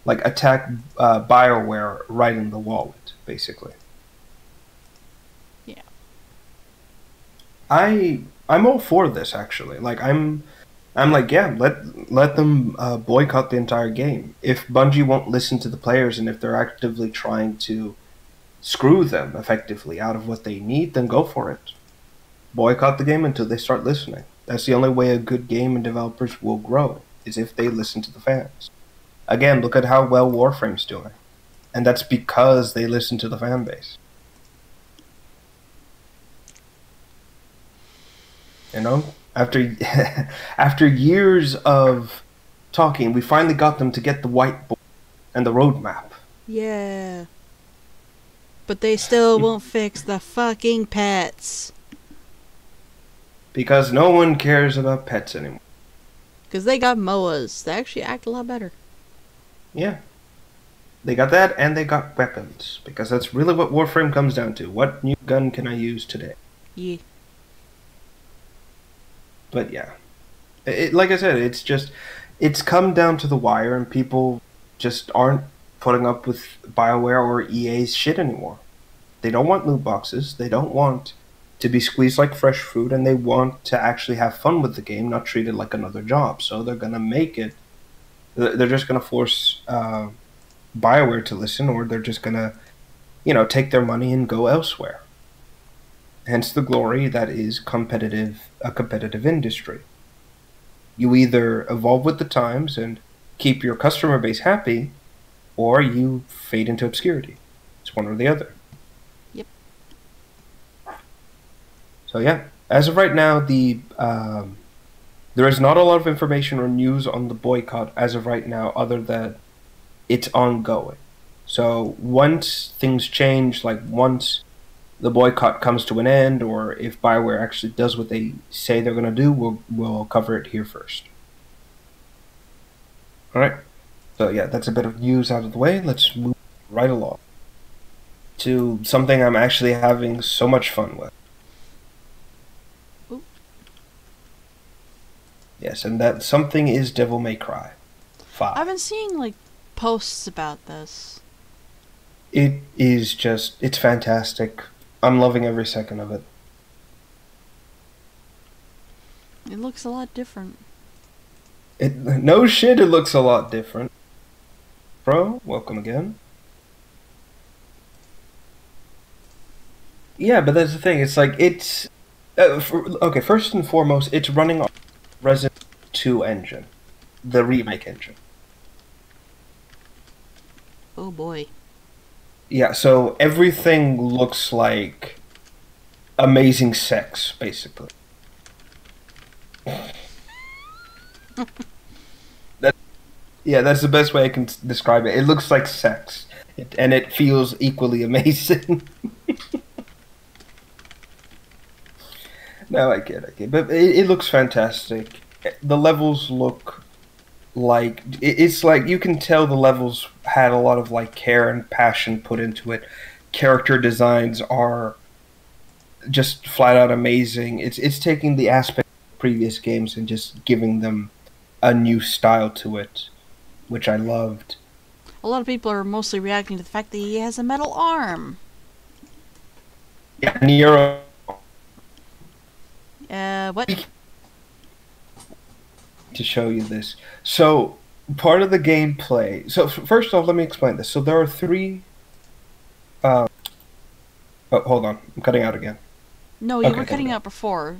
B: Like, attack BioWare right in the wallet, basically.
A: Yeah.
B: I'm all for this, actually. Like, I'm like, yeah, let them boycott the entire game. If Bungie won't listen to the players and if they're actively trying to screw them effectively out of what they need, then go for it. Boycott the game until they start listening. That's the only way a good game and developers will grow, is if they listen to the fans. again, look at how well Warframe's doing. And that's because they listen to the fan base. You know? After years of talking, we finally got them to get the whiteboard and the roadmap.
A: Yeah. But they still won't fix the fucking pets.
B: Because no one cares about pets anymore.
A: Because they got MOAs. They actually act a lot better.
B: Yeah. They got that, and they got weapons. Because that's really what Warframe comes down to. What new gun can I use today?
A: Yeah.
B: But yeah. Like I said, it's come down to the wire, and people just aren't putting up with BioWare or EA's shit anymore. They don't want loot boxes. They don't want to be squeezed like fresh fruit, and they want to actually have fun with the game, not treat it like another job. So they're going to make it... They're just going to force BioWare to listen, or they're just going to, take their money and go elsewhere. Hence the glory that is a competitive industry. You either evolve with the times and keep your customer base happy, or you fade into obscurity. It's one or the other.
A: Yep.
B: So yeah, as of right now, there is not a lot of information or news on the boycott as of right now, other than it's ongoing. So once things change, like once the boycott comes to an end, or if BioWare actually does what they say they're going to do, we'll cover it here first. Alright, so yeah, that's a bit of news out of the way. Let's move right along to something I'm actually having so much fun with.
A: Ooh.
B: Yes, and that something is Devil May Cry 5.
A: I've been seeing, posts about this.
B: It is it's fantastic. I'm loving every second of it.
A: It looks a lot different.
B: No shit, it looks a lot different. Bro, welcome again. Yeah, but that's the thing. It's okay, first and foremost, it's running on Resident 2 engine. The remake engine.
A: Oh boy.
B: Yeah, so everything looks like amazing sex, basically. That's the best way I can describe it. It looks like sex, and it feels equally amazing. No, I get. But it looks fantastic. The levels look like... It's like you can tell the levels had a lot of care and passion put into it. Character designs are just flat out amazing. It's taking the aspect of previous games and just giving them a new style to it, which I loved.
A: A lot of people are mostly reacting to the fact that he has a metal arm.
B: Yeah, Nero.
A: What?
B: To show you this. So, part of the gameplay... So, first off, let me explain this. So, there are 3... Oh, hold on. I'm cutting out again.
A: No, you were cutting out before.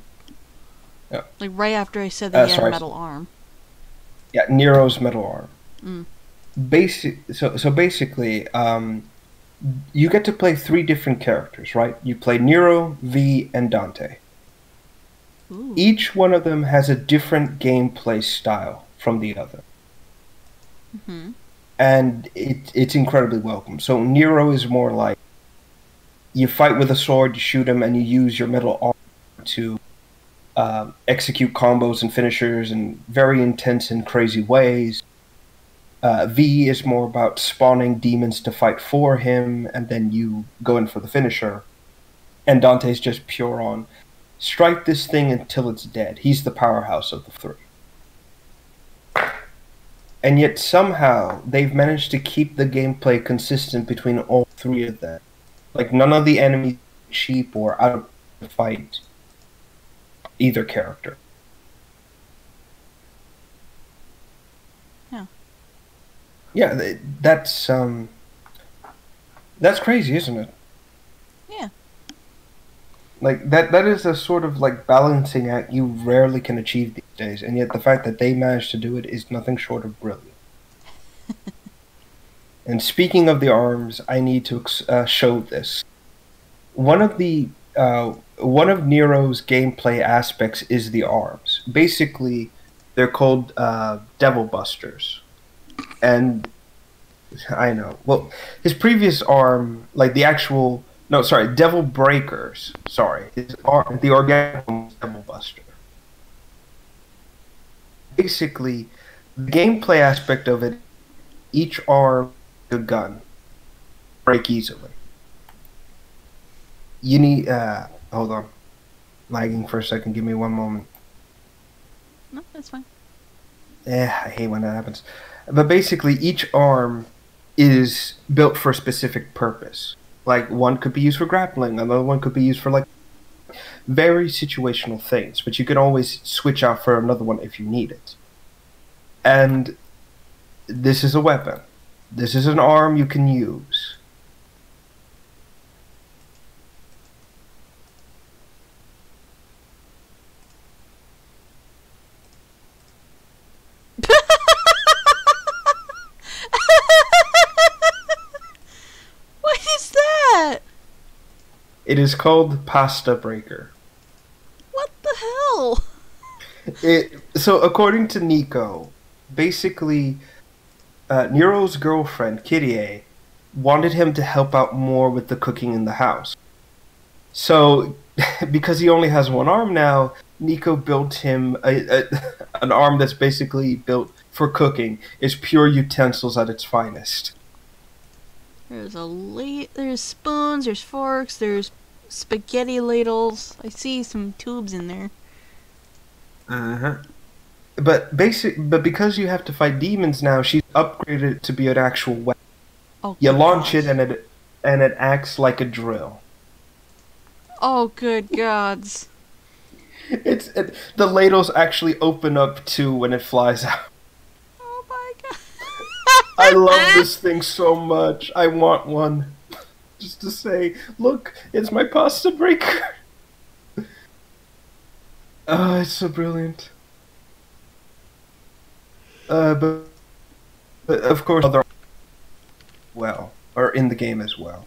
B: Yeah.
A: Right after I said that he had a metal arm.
B: Yeah, Nero's metal arm. So basically, you get to play 3 different characters, right? You play Nero, V, and Dante.
A: Ooh.
B: Each one of them has a different gameplay style from the other.
A: Mm-hmm.
B: And it's incredibly welcome. So Nero is more like, you fight with a sword, you shoot him, and you use your metal arm to execute combos and finishers in very intense and crazy ways. V is more about spawning demons to fight for him, and then you go in for the finisher. And Dante's just pure on, strike this thing until it's dead. He's the powerhouse of the 3. And yet somehow they've managed to keep the gameplay consistent between all 3 of them. None of the enemies are cheap or out of the fight either character.
A: Yeah.
B: Yeah, that's crazy, isn't it?
A: Yeah.
B: That is a sort of balancing act you rarely can achieve these days, and yet the fact that they managed to do it is nothing short of brilliant. And speaking of the arms, I need to show this. One of Nero's gameplay aspects is the arms. Basically, they're called Devil Busters, and I know. Well, his previous arm, like the actual no, sorry, Devil Breakers. Sorry, the organic one was Devil Buster. Basically, the gameplay aspect of it, each arm a gun break easily. You need hold on. Lagging for a second, give me one moment.
A: No, that's fine.
B: I hate when that happens. But basically each arm is built for a specific purpose. Like one could be used for grappling, another one could be used for like very situational things, but you can always switch out for another one if you need it. And this is a weapon. This is an arm you can use.
A: What is that?
B: It is called Pasta Breaker.
A: What the hell?
B: So according to Nico, basically Nero's girlfriend, Kyrie, wanted him to help out more with the cooking in the house. So, because he only has one arm now, Nico built him an arm that's basically built for cooking. It's pure utensils at its finest.
A: There's spoons, there's forks, there's spaghetti ladles. I see some tubes in there.
B: Uh-huh. But because you have to fight demons now, she's upgraded it to be an actual weapon.
A: Oh,
B: you launch it and it acts like a drill.
A: Oh, good gods.
B: The ladles actually open up too when it flies out.
A: Oh my god.
B: I love this thing so much. I want one. Just to say, look, it's my pasta breaker. Oh, it's so brilliant. But of course, they're or in the game as well,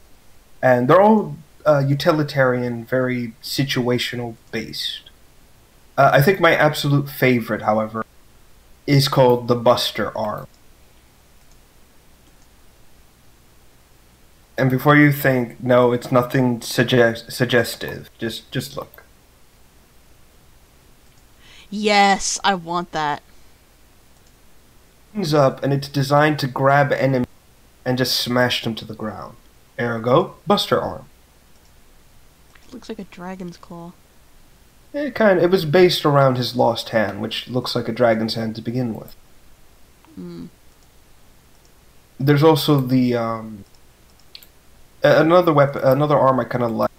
B: and they're all utilitarian, very situational based. I think my absolute favorite, however, is called the Buster Arm. And before you think, no, it's nothing suggestive. Just look.
A: Yes, I want that.
B: Up, and it's designed to grab enemies and just smash them to the ground. Ergo, Buster Arm.
A: Looks like a dragon's claw.
B: It was based around his lost hand, which looks like a dragon's hand to begin with.
A: Mm.
B: There's also the another arm I kind of like.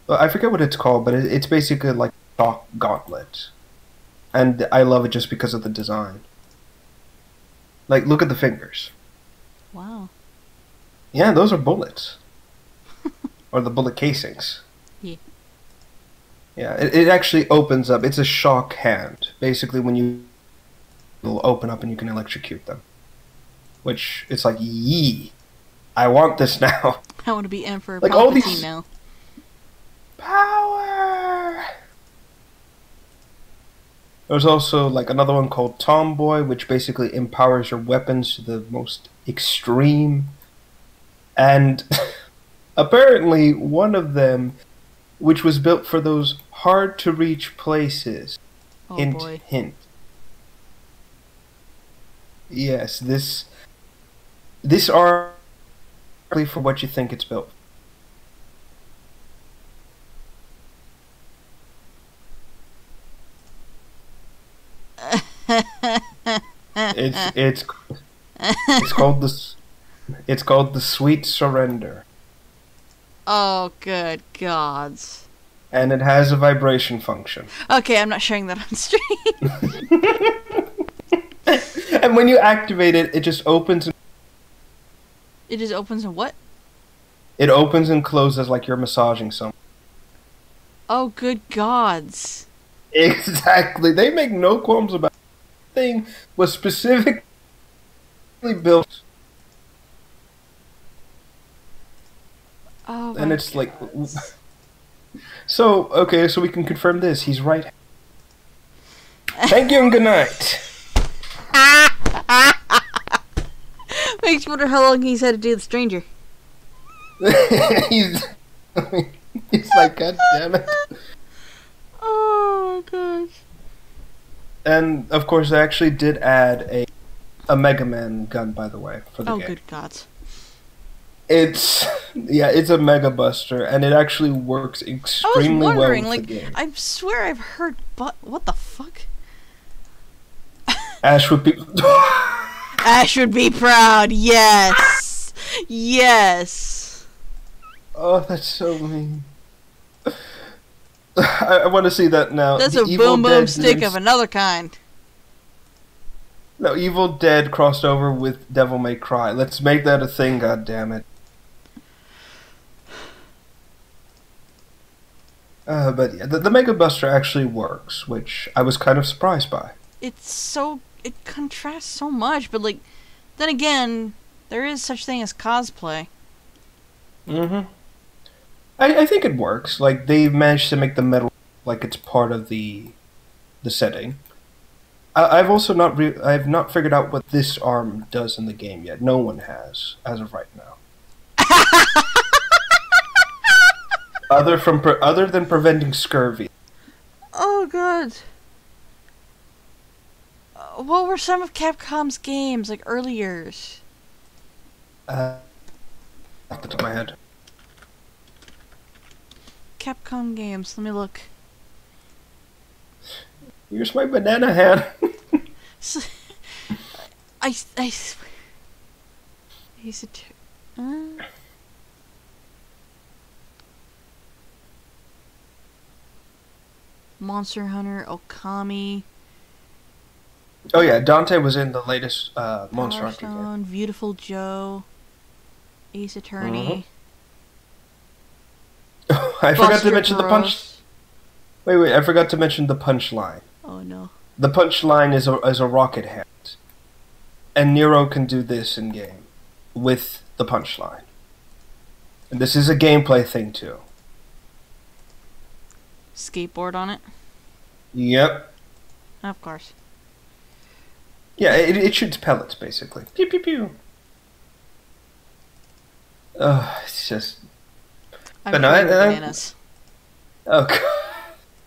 B: I forget what it's called, but it's basically like a shock gauntlet, and I love it just because of the design. Like, look at the fingers.
A: Wow.
B: Yeah, those are bullets. Or the bullet casings.
A: Yeah.
B: Yeah, it actually opens up. It's a shock hand. Basically, when it'll open up and you can electrocute them. Which, it's like, yee. I want this now.
A: I want to be Emperor
B: Like,
A: Palpatine
B: all these...
A: now.
B: Power! There's also like another one called Tomboy, which basically empowers your weapons to the most extreme. And apparently one of them, which was built for those hard to reach places.
A: Oh
B: Hint,
A: boy.
B: hint. Yes, this are for what you think it's built. It's called the Sweet Surrender.
A: Oh, good gods.
B: And it has a vibration function.
A: Okay, I'm not sharing that on stream.
B: And when you activate it, it just opens.
A: It just opens and what?
B: It opens and closes like you're massaging someone.
A: Oh, good gods.
B: Exactly. They make no qualms about it. The thing was specific built,
A: Oh,
B: and
A: my
B: it's like,
A: goodness.
B: so okay, so we can confirm this. He's right. Thank you and good night.
A: Makes me wonder how long he's had to do the stranger.
B: he's, he's like, God damn it.
A: Oh, gosh.
B: And of course, I actually did add a Mega Man gun, by the way, for the game.
A: Oh, good God.
B: It's it's a Mega Buster, and it actually works extremely well with
A: like,
B: the game.
A: I swear I've heard, but what the fuck?
B: Ash would be.
A: Ash would be proud. Yes, yes.
B: Oh, that's so mean. I want to see that now.
A: That's
B: The
A: a
B: Evil
A: boom boom
B: Dead
A: stick
B: names-
A: of another kind.
B: No, Evil Dead crossed over with Devil May Cry. Let's make that a thing. God damn it. But yeah, the Mega Buster actually works, which I was kind of surprised by.
A: It's so, it contrasts so much, but like, then again, there is such thing as cosplay.
B: Mm-hmm. I think it works. Like, they've managed to make the metal like it's part of the setting. I've also I've not figured out what this arm does in the game yet. No one has, as of right now. Other than preventing scurvy.
A: Oh, God. What were some of Capcom's games, like, earlier?
B: Off the top of my head.
A: Capcom games, let me look.
B: Here's my banana hand.
A: So, he's Monster Hunter, Okami,
B: Oh yeah, Dante was in the latest Monster
A: Power
B: Hunter game.
A: Stone, Beautiful Joe, Ace Attorney.
B: I forgot
A: Buster
B: to mention the punch.
A: Bros.
B: Wait, I forgot to mention the punchline.
A: Oh no.
B: The punchline is a rocket hand, and Nero can do this in game with the punchline. And this is a gameplay thing too.
A: Skateboard on it?
B: Yep.
A: Of course.
B: Yeah, it shoots pellets basically. Pew pew pew. It's just.
A: I'm
B: But no,
A: afraid of bananas.
B: Oh God.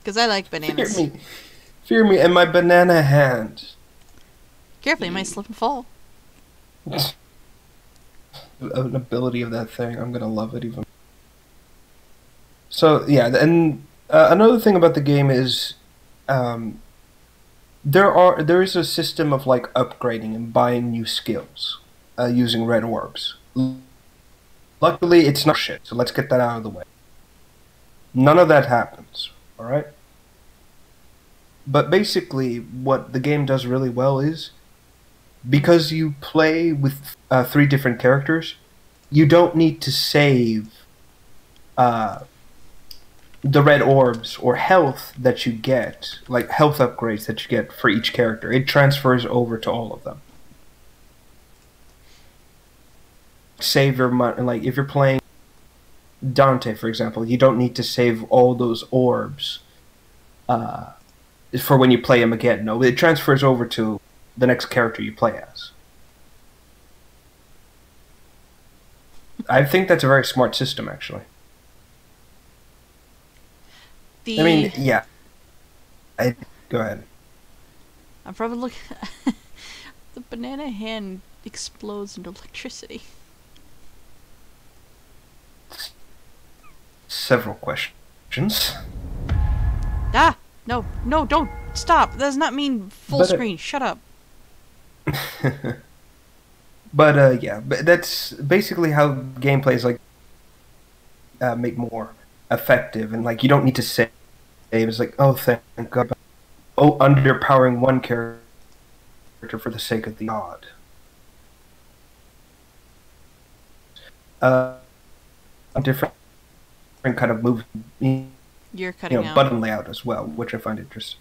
A: Because I like bananas.
B: Fear me, and my banana hand.
A: Carefully, you might slip and fall.
B: An ability of that thing, I'm gonna love it even. So yeah, and another thing about the game is, there is a system of like upgrading and buying new skills, using red orbs. Luckily, it's not shit. So let's get that out of the way. None of that happens. All right. But basically, what the game does really well is, because you play with 3 different characters, you don't need to save the red orbs or health that you get, like health upgrades that you get for each character. It transfers over to all of them. Save your money, like if you're playing Dante, for example, you don't need to save all those orbs for when you play him again. No, it transfers over to the next character you play as. I think that's a very smart system, actually. I mean, yeah. Go ahead.
A: I'm probably looking. The banana hand explodes into electricity.
B: Several questions.
A: Ah! No, no, don't! Stop! That does not mean full screen. Shut up.
B: But yeah, but that's basically how gameplay is like make more effective, and like you don't need to save. It's like, oh, thank God. Oh, underpowering one character for the sake of the odd. Different kind of move.
A: You're cutting out.
B: Button layout as well, which I find interesting.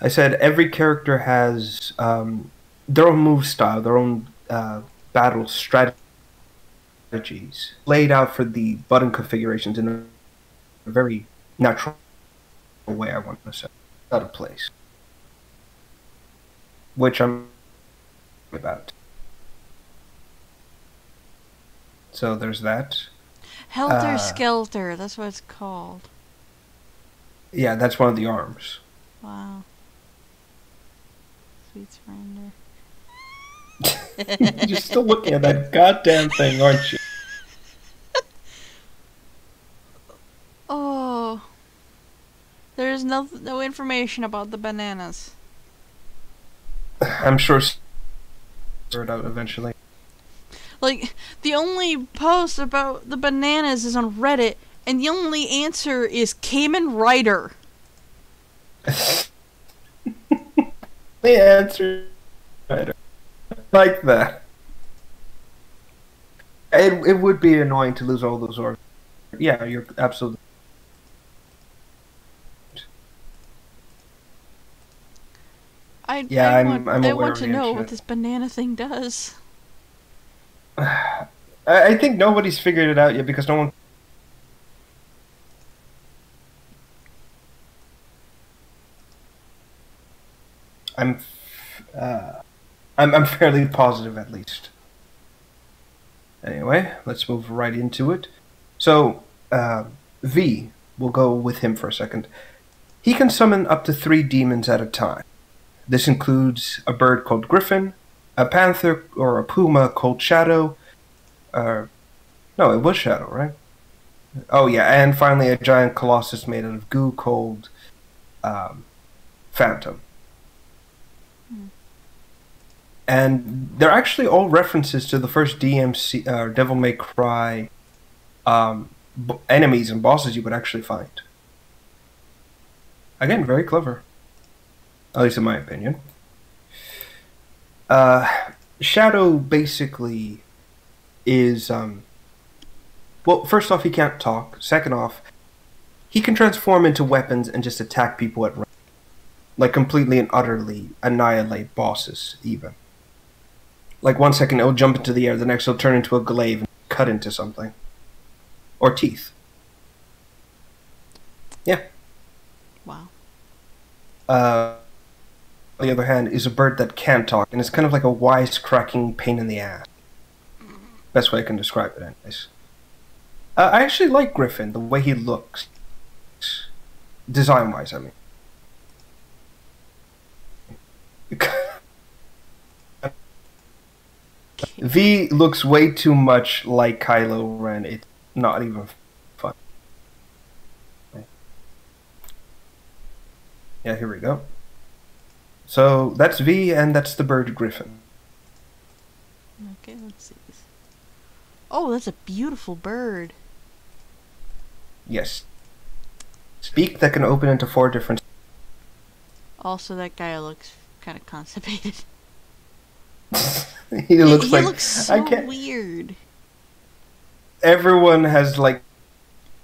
B: I said every character has their own move style, their own battle strategies laid out for the button configurations in a very natural way, I want to say, out of place. Which I'm about. So there's that.
A: Helter Skelter, that's what it's called.
B: Yeah, that's one of the arms.
A: Wow. Sweet surrender.
B: You're still looking at that goddamn thing, aren't you?
A: Oh. There's no information about the bananas.
B: I'm sure it out eventually.
A: Like, the only post about the bananas is on Reddit, and the only answer is Kamen Rider.
B: The answer like that. It would be annoying to lose all those orbs. Yeah, you're absolutely.
A: I want to know what this banana thing does.
B: I think nobody's figured it out yet because no one. I'm fairly positive, at least. Anyway, let's move right into it. So, V, we'll go with him for a second. He can summon up to 3 demons at a time. This includes a bird called Griffin, a panther or a puma called Shadow. No, it was Shadow, right? Oh yeah, and finally a giant colossus made out of goo called Phantom. And they're actually all references to the first DMC, Devil May Cry enemies and bosses you would actually find. Again, very clever. At least in my opinion. Shadow basically is, well, first off, he can't talk. Second off, he can transform into weapons and just attack people at random. Like, completely and utterly annihilate bosses, even. Like, 1 second it'll jump into the air, the next it'll turn into a glaive and cut into something. Or teeth. Yeah.
A: Wow.
B: On the other hand, is a bird that can talk, and it's kind of like a wisecracking pain in the ass. Best way I can describe it, anyways. I actually like Griffin, the way he looks. Design-wise, I mean. V looks way too much like Kylo Ren. It's not even fun. Yeah, here we go. So that's V, and that's the bird Griffin.
A: Okay, let's see this. Oh, that's a beautiful bird.
B: Yes. Beak that can open into 4 different...
A: Also, that guy looks kind of constipated.
B: he looks
A: so weird.
B: Everyone has, like...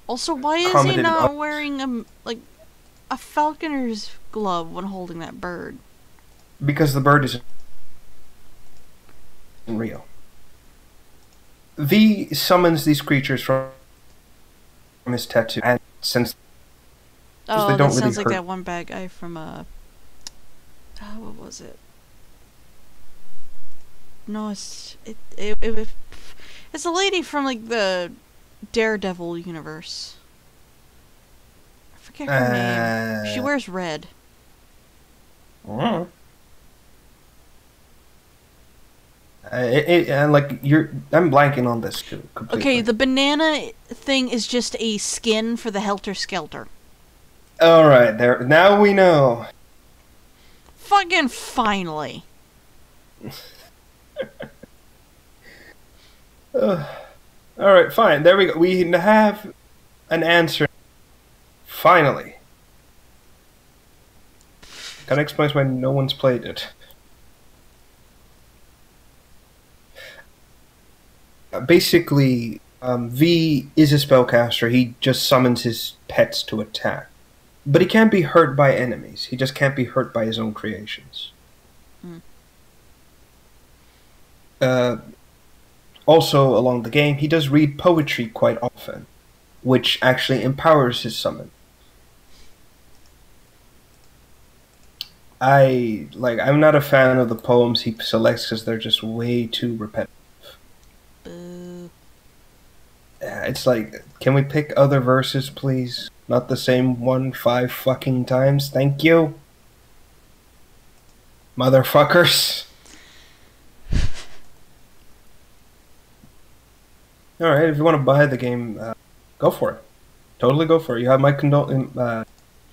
A: Also, why is he not wearing a falconer's glove when holding that bird?
B: Because the bird isn't real. V summons these creatures from his tattoo, and since
A: they don't that sounds like that one bad guy from what was it? No, it's a lady from like the Daredevil universe. I forget her name. She wears red.
B: I'm blanking on this too. Completely.
A: Okay, the banana thing is just a skin for the Helter Skelter.
B: All right, there. Now we know.
A: Fucking finally.
B: All right, fine. There we go. We have an answer. Finally. That explains why no one's played it. Basically, V is a spellcaster. He just summons his pets to attack. But he can't be hurt by enemies. He just can't be hurt by his own creations. uh, also along the game, he does read poetry quite often, which actually empowers his summon. I'm not a fan of the poems he selects because they're just way too repetitive.
A: Boo.
B: It's like, can we pick other verses, please? Not the same one 5 fucking times. Thank you. Motherfuckers. Alright, if you want to buy the game, go for it. Totally go for it. You have my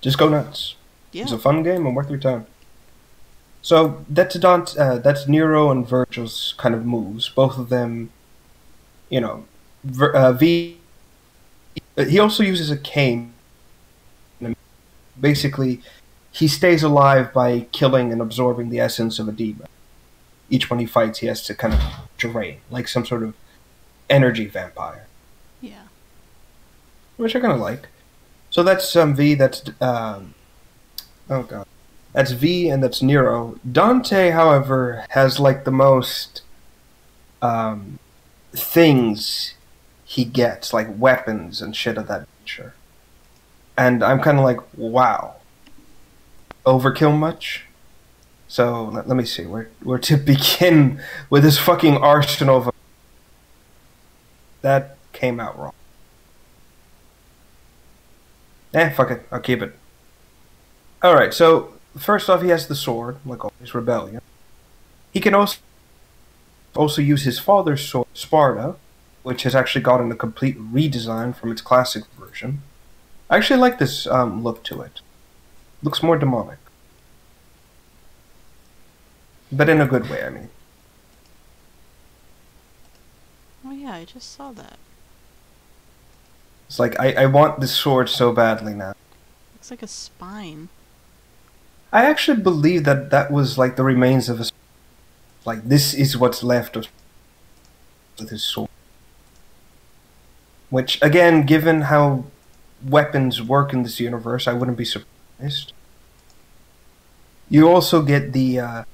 B: just go nuts.
A: Yeah.
B: It's a fun game and worth your time. So that's Nero and Virgil's kind of moves. Both of them, you know, V. He also uses a cane. Basically, he stays alive by killing and absorbing the essence of a demon. Each one he fights, he has to kind of drain, like some sort of energy vampire.
A: Yeah.
B: Which I kind of like. So that's V. That's oh god. That's V and that's Nero. Dante, however, has like the most things he gets, like weapons and shit of that nature. And I'm kind of like, wow. Overkill much? So let me see where to begin with this fucking arsenal of. That came out wrong. Fuck it. I'll keep it. Alright, so first off, he has the sword, like always, Rebellion. He can also use his father's sword, Sparta, which has actually gotten a complete redesign from its classic version. I actually like this look to it. Looks more demonic. But in a good way, I mean.
A: Oh yeah, I just saw that.
B: It's like, I want this sword so badly now.
A: Looks like a spine.
B: I actually believe that was like the remains of a. Like, this is what's left of his sword. Which, again, given how weapons work in this universe, I wouldn't be surprised. You also get the,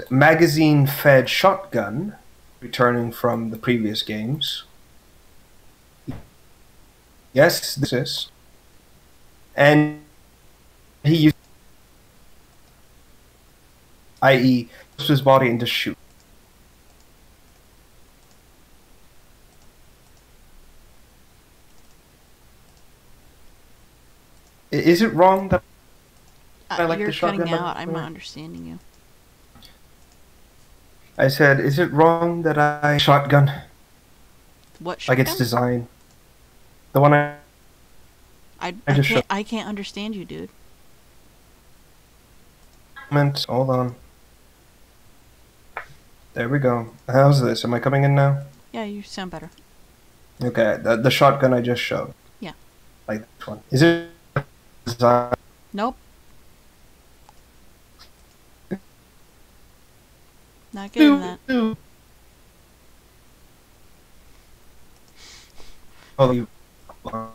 B: magazine-fed shotgun, returning from the previous games. Yes, this is. And he used, i.e., puts his body into shoot. Is it wrong that I like
A: you're
B: the shotgun?
A: cutting out. I'm not understanding you.
B: I said, is it wrong that I shotgun?
A: What shotgun?
B: Like its design. The one
A: I can't understand you, dude.
B: Hold on. There we go. How's this? Am I coming in now?
A: Yeah, you sound better.
B: Okay, the shotgun I just showed.
A: Yeah.
B: Like this one. Is it design?
A: Nope. Not getting that.
B: Oh, you.
A: Well.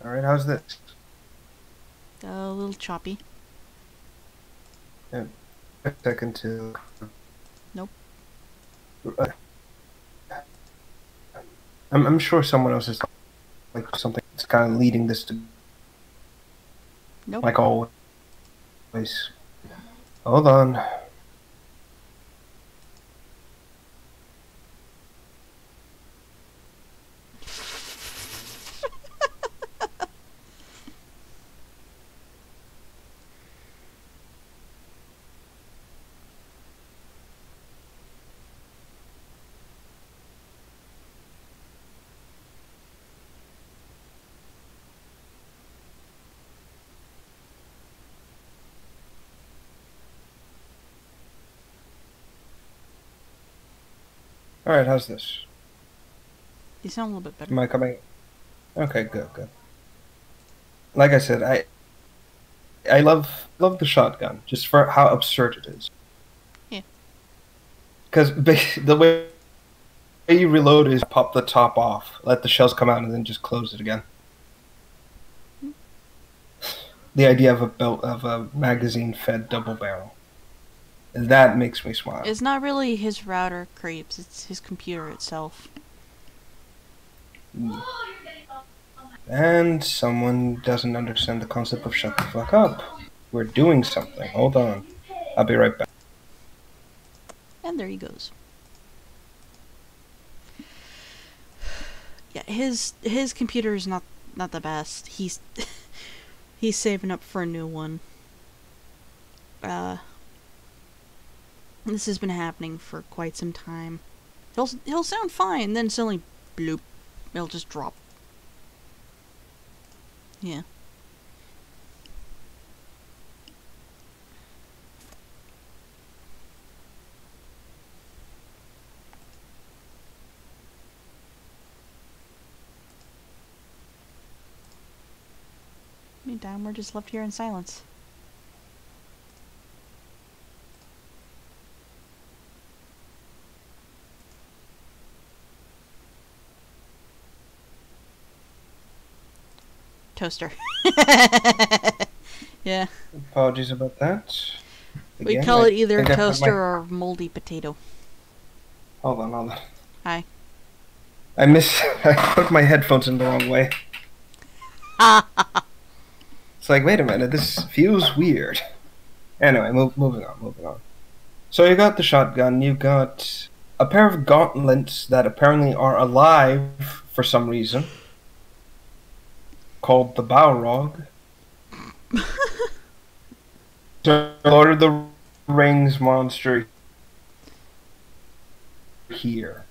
B: Alright, how's this?
A: A little choppy.
B: Yeah. A second to.
A: Nope.
B: I'm sure someone else is like something that's kind of leading this to.
A: Nope.
B: Like always. Hold on. Alright, how's this?
A: You sound a little bit better.
B: Am I coming? Okay, good. Like I said, I love the shotgun, just for how absurd it is.
A: Yeah.
B: Because the way you reload is pop the top off, let the shells come out, and then just close it again. The idea of a magazine-fed double barrel. That makes me smile.
A: It's not really his router creeps, it's his computer itself.
B: And someone doesn't understand the concept of shut the fuck up. We're doing something. Hold on. I'll be right back.
A: And there he goes. Yeah, his computer is not the best. He's saving up for a new one. This has been happening for quite some time. He'll sound fine, then suddenly bloop, it'll just drop. Yeah. Meantime, we're just left here in silence. Toaster. Yeah.
B: Apologies about that.
A: We call it either toaster or moldy potato.
B: Hold on.
A: Hi.
B: I put my headphones in the wrong way. It's like, wait a minute, this feels weird. Anyway, moving on. So you got the shotgun, you got a pair of gauntlets that apparently are alive for some reason, called the Balrog. So Lord of the Rings monster here.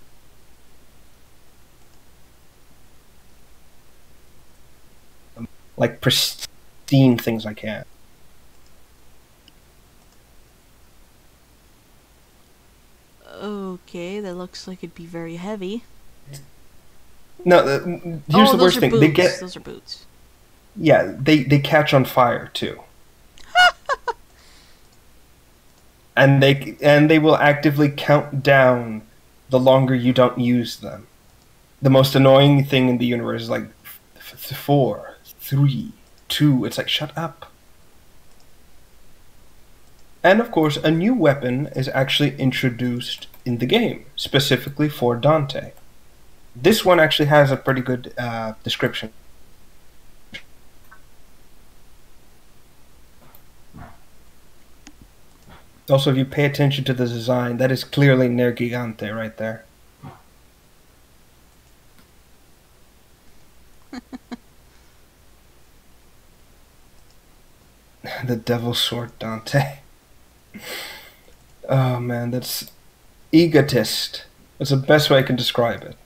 B: Like pristine things I can.
A: Okay, that looks like it'd be very heavy.
B: No, here's the worst thing.
A: Boots. Those are boots.
B: Yeah, they catch on fire too. and they will actively count down the longer you don't use them. The most annoying thing in the universe is like 4, 3, 2. It's like, shut up. And of course, a new weapon is actually introduced in the game, specifically for Dante. This one actually has a pretty good description. Also, if you pay attention to the design, that is clearly Nergigante right there. The Devil's Sword Dante. Oh man, that's egotist. That's the best way I can describe it.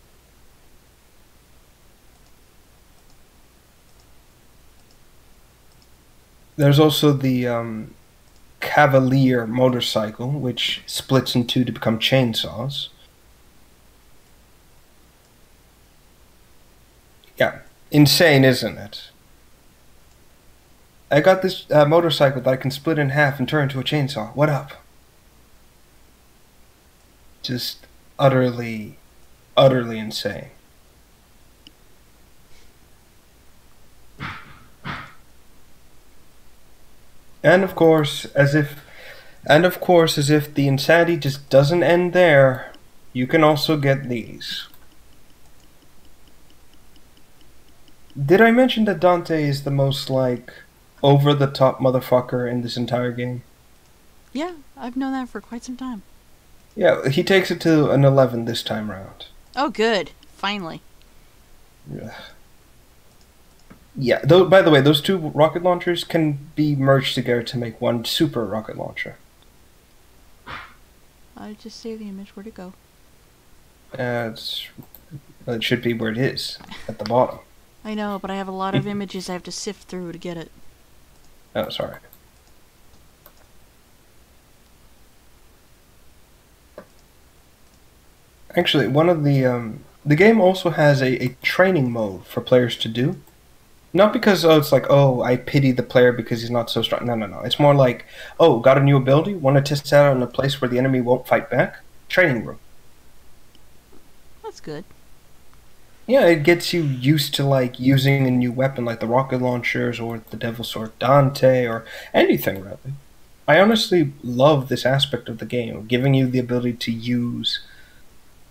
B: There's also the Cavalier motorcycle, which splits in two to become chainsaws. Yeah, insane, isn't it? I got this motorcycle that I can split in half and turn into a chainsaw. What up? Just utterly insane. And of course, as if the insanity just doesn't end there, you can also get these. Did I mention that Dante is the most, like, over-the-top motherfucker in this entire game?
A: Yeah, I've known that for quite some time.
B: Yeah, he takes it to an 11 this time round.
A: Oh, good. Finally.
B: Yeah, though, by the way, those two rocket launchers can be merged together to make one super rocket launcher.
A: I just saved the image. Where'd it go?
B: It should be where it is, at the bottom.
A: I know, but I have a lot of images I have to sift through to get it.
B: Oh, sorry. Actually, one of the game also has a training mode for players to do. Not because it's like, oh, I pity the player because he's not so strong. No. It's more like, oh, got a new ability? Want to test it out in a place where the enemy won't fight back? Training room.
A: That's good.
B: Yeah, it gets you used to like using a new weapon like the rocket launchers or the Devil's Sword Dante or anything really. I honestly love this aspect of the game, giving you the ability to use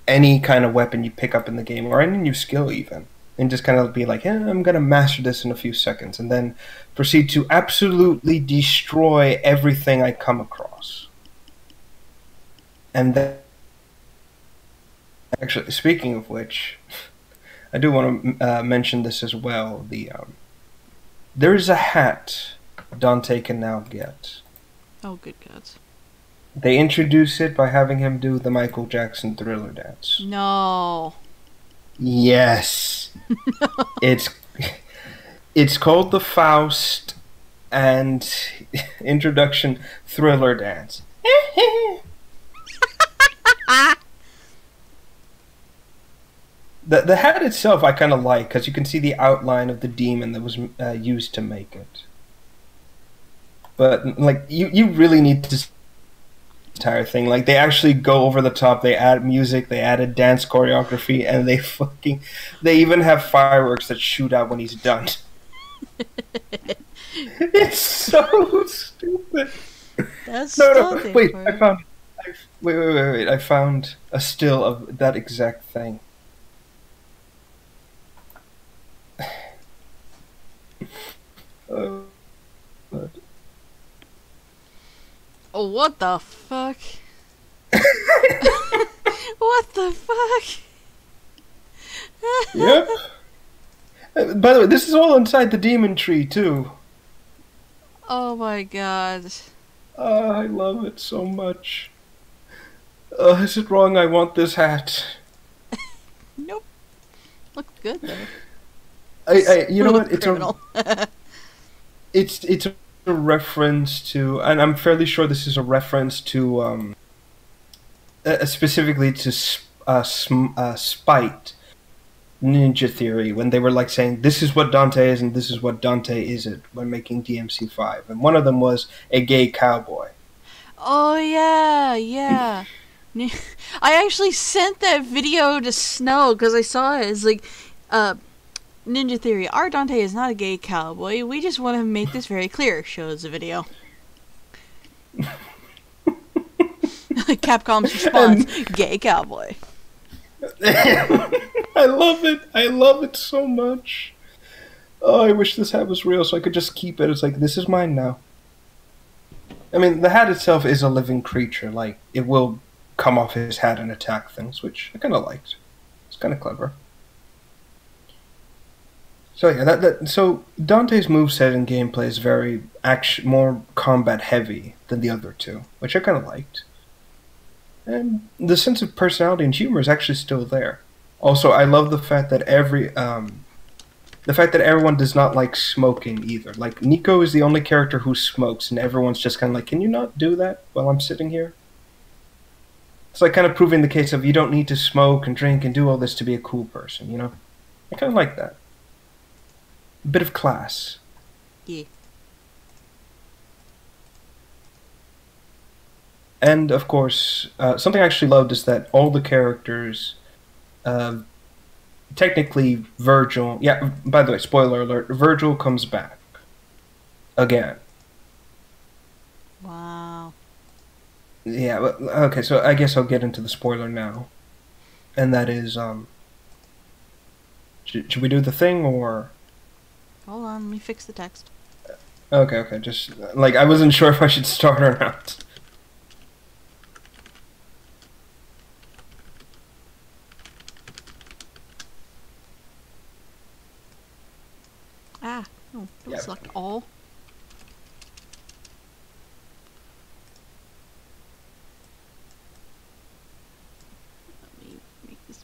B: any kind of weapon you pick up in the game or any new skill even. And just kind of be like, yeah, I'm going to master this in a few seconds and then proceed to absolutely destroy everything I come across. And then, actually, speaking of which, I do want to mention this as well. There is a hat Dante can now get.
A: Oh, good gods.
B: They introduce it by having him do the Michael Jackson Thriller dance.
A: No.
B: Yes. It's called the Faust and Introduction Thriller dance. The hat itself I kind of like because you can see the outline of the demon that was used to make it. But like you really need to see the entire thing. Like they actually go over the top. They add music. They added dance choreography, and they even have fireworks that shoot out when he's done. It's so stupid.
A: That's
B: no. Wait, wait. I found a still of that exact thing. Oh, God.
A: Oh, what the fuck? What the fuck?
B: Yep. By the way, this is all inside the demon tree, too.
A: Oh my god.
B: I love it so much. Is it wrong I want this hat?
A: Nope. Looks good, though.
B: You know what?
A: Criminal.
B: It's a reference to, and I'm fairly sure this is a reference to, specifically to Spite Ninja Theory, when they were like saying this is what Dante is and this is what Dante isn't when making DMC5, and one of them was a gay cowboy.
A: Oh yeah. I actually sent that video to Snow because I saw it. It's like, Ninja Theory, our Dante is not a gay cowboy. We just want to make this very clear. Shows the video. Capcom's response, gay cowboy.
B: I love it. I love it so much. Oh, I wish this hat was real so I could just keep it. It's like, this is mine now. I mean, the hat itself is a living creature. Like, it will come off his hat and attack things, which I kind of liked. It's kind of clever. So yeah, so Dante's moveset and gameplay is very more combat heavy than the other two, which I kind of liked. And the sense of personality and humor is actually still there. Also, I love the fact that everyone does not like smoking either. Like Nico is the only character who smokes, and everyone's just kind of like, "Can you not do that while I'm sitting here?" It's like kind of proving the case of you don't need to smoke and drink and do all this to be a cool person. You know, I kind of like that. A bit of class.
A: Yeah.
B: And, of course, something I actually loved is that all the characters, technically Virgil... Yeah, by the way, spoiler alert, Virgil comes back. Again.
A: Wow.
B: Yeah, okay, so I guess I'll get into the spoiler now. And that is, should we do the thing, or...
A: Hold on, let me fix the text.
B: Okay, just, like, I wasn't sure if I should start or not.
A: No, don't select all. Let me make this...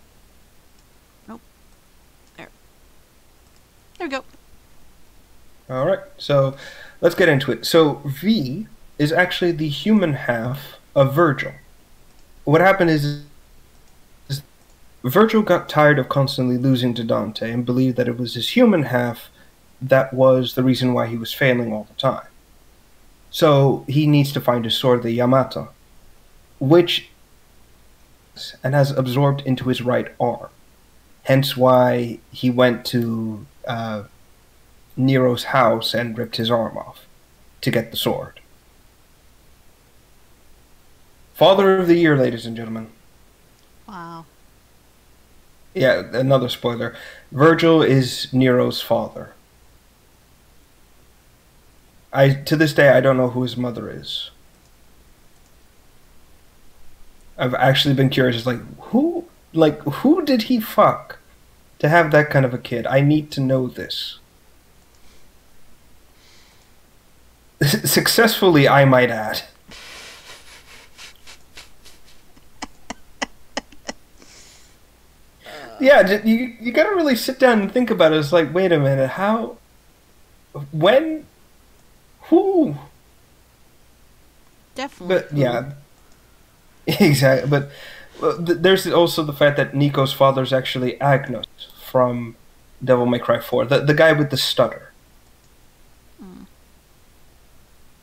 A: Nope. There we go.
B: Alright, so let's get into it. So V is actually the human half of Virgil. What happened is Virgil got tired of constantly losing to Dante and believed that it was his human half that was the reason why he was failing all the time. So he needs to find his sword, the Yamata, which and has absorbed into his right arm. Hence why he went to Nero's house and ripped his arm off to get the sword. Father of the Year, ladies and gentlemen.
A: Wow.
B: Yeah, another spoiler. Virgil is Nero's father. To this day, I don't know who his mother is. I've actually been curious. It's who did he fuck to have that kind of a kid? I need to know this. Successfully, I might add. Yeah, you gotta really sit down and think about it. It's like, wait a minute, how, when, who?
A: Definitely.
B: But yeah, exactly. But there's also the fact that Nico's father is actually Agnos from Devil May Cry 4, the guy with the stutter.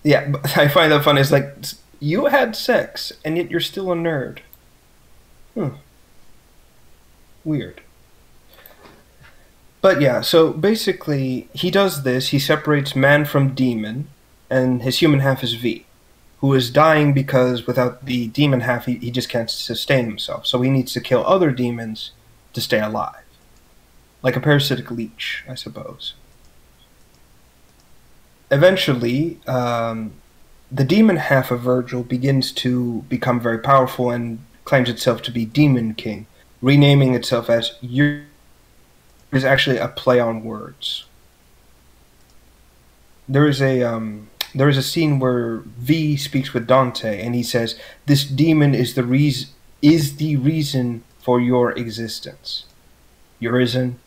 B: Yeah, but I find that funny. It's like, you had sex, and yet you're still a nerd. Weird. But yeah, so basically, he does this. He separates man from demon, and his human half is V, who is dying because without the demon half, he just can't sustain himself. So he needs to kill other demons to stay alive. Like a parasitic leech, I suppose. Eventually, the demon half of Virgil begins to become very powerful and claims itself to be Demon King, renaming itself as is actually a play on words. There is a scene where V speaks with Dante, and he says, "This demon is the reason for your existence. Your reason,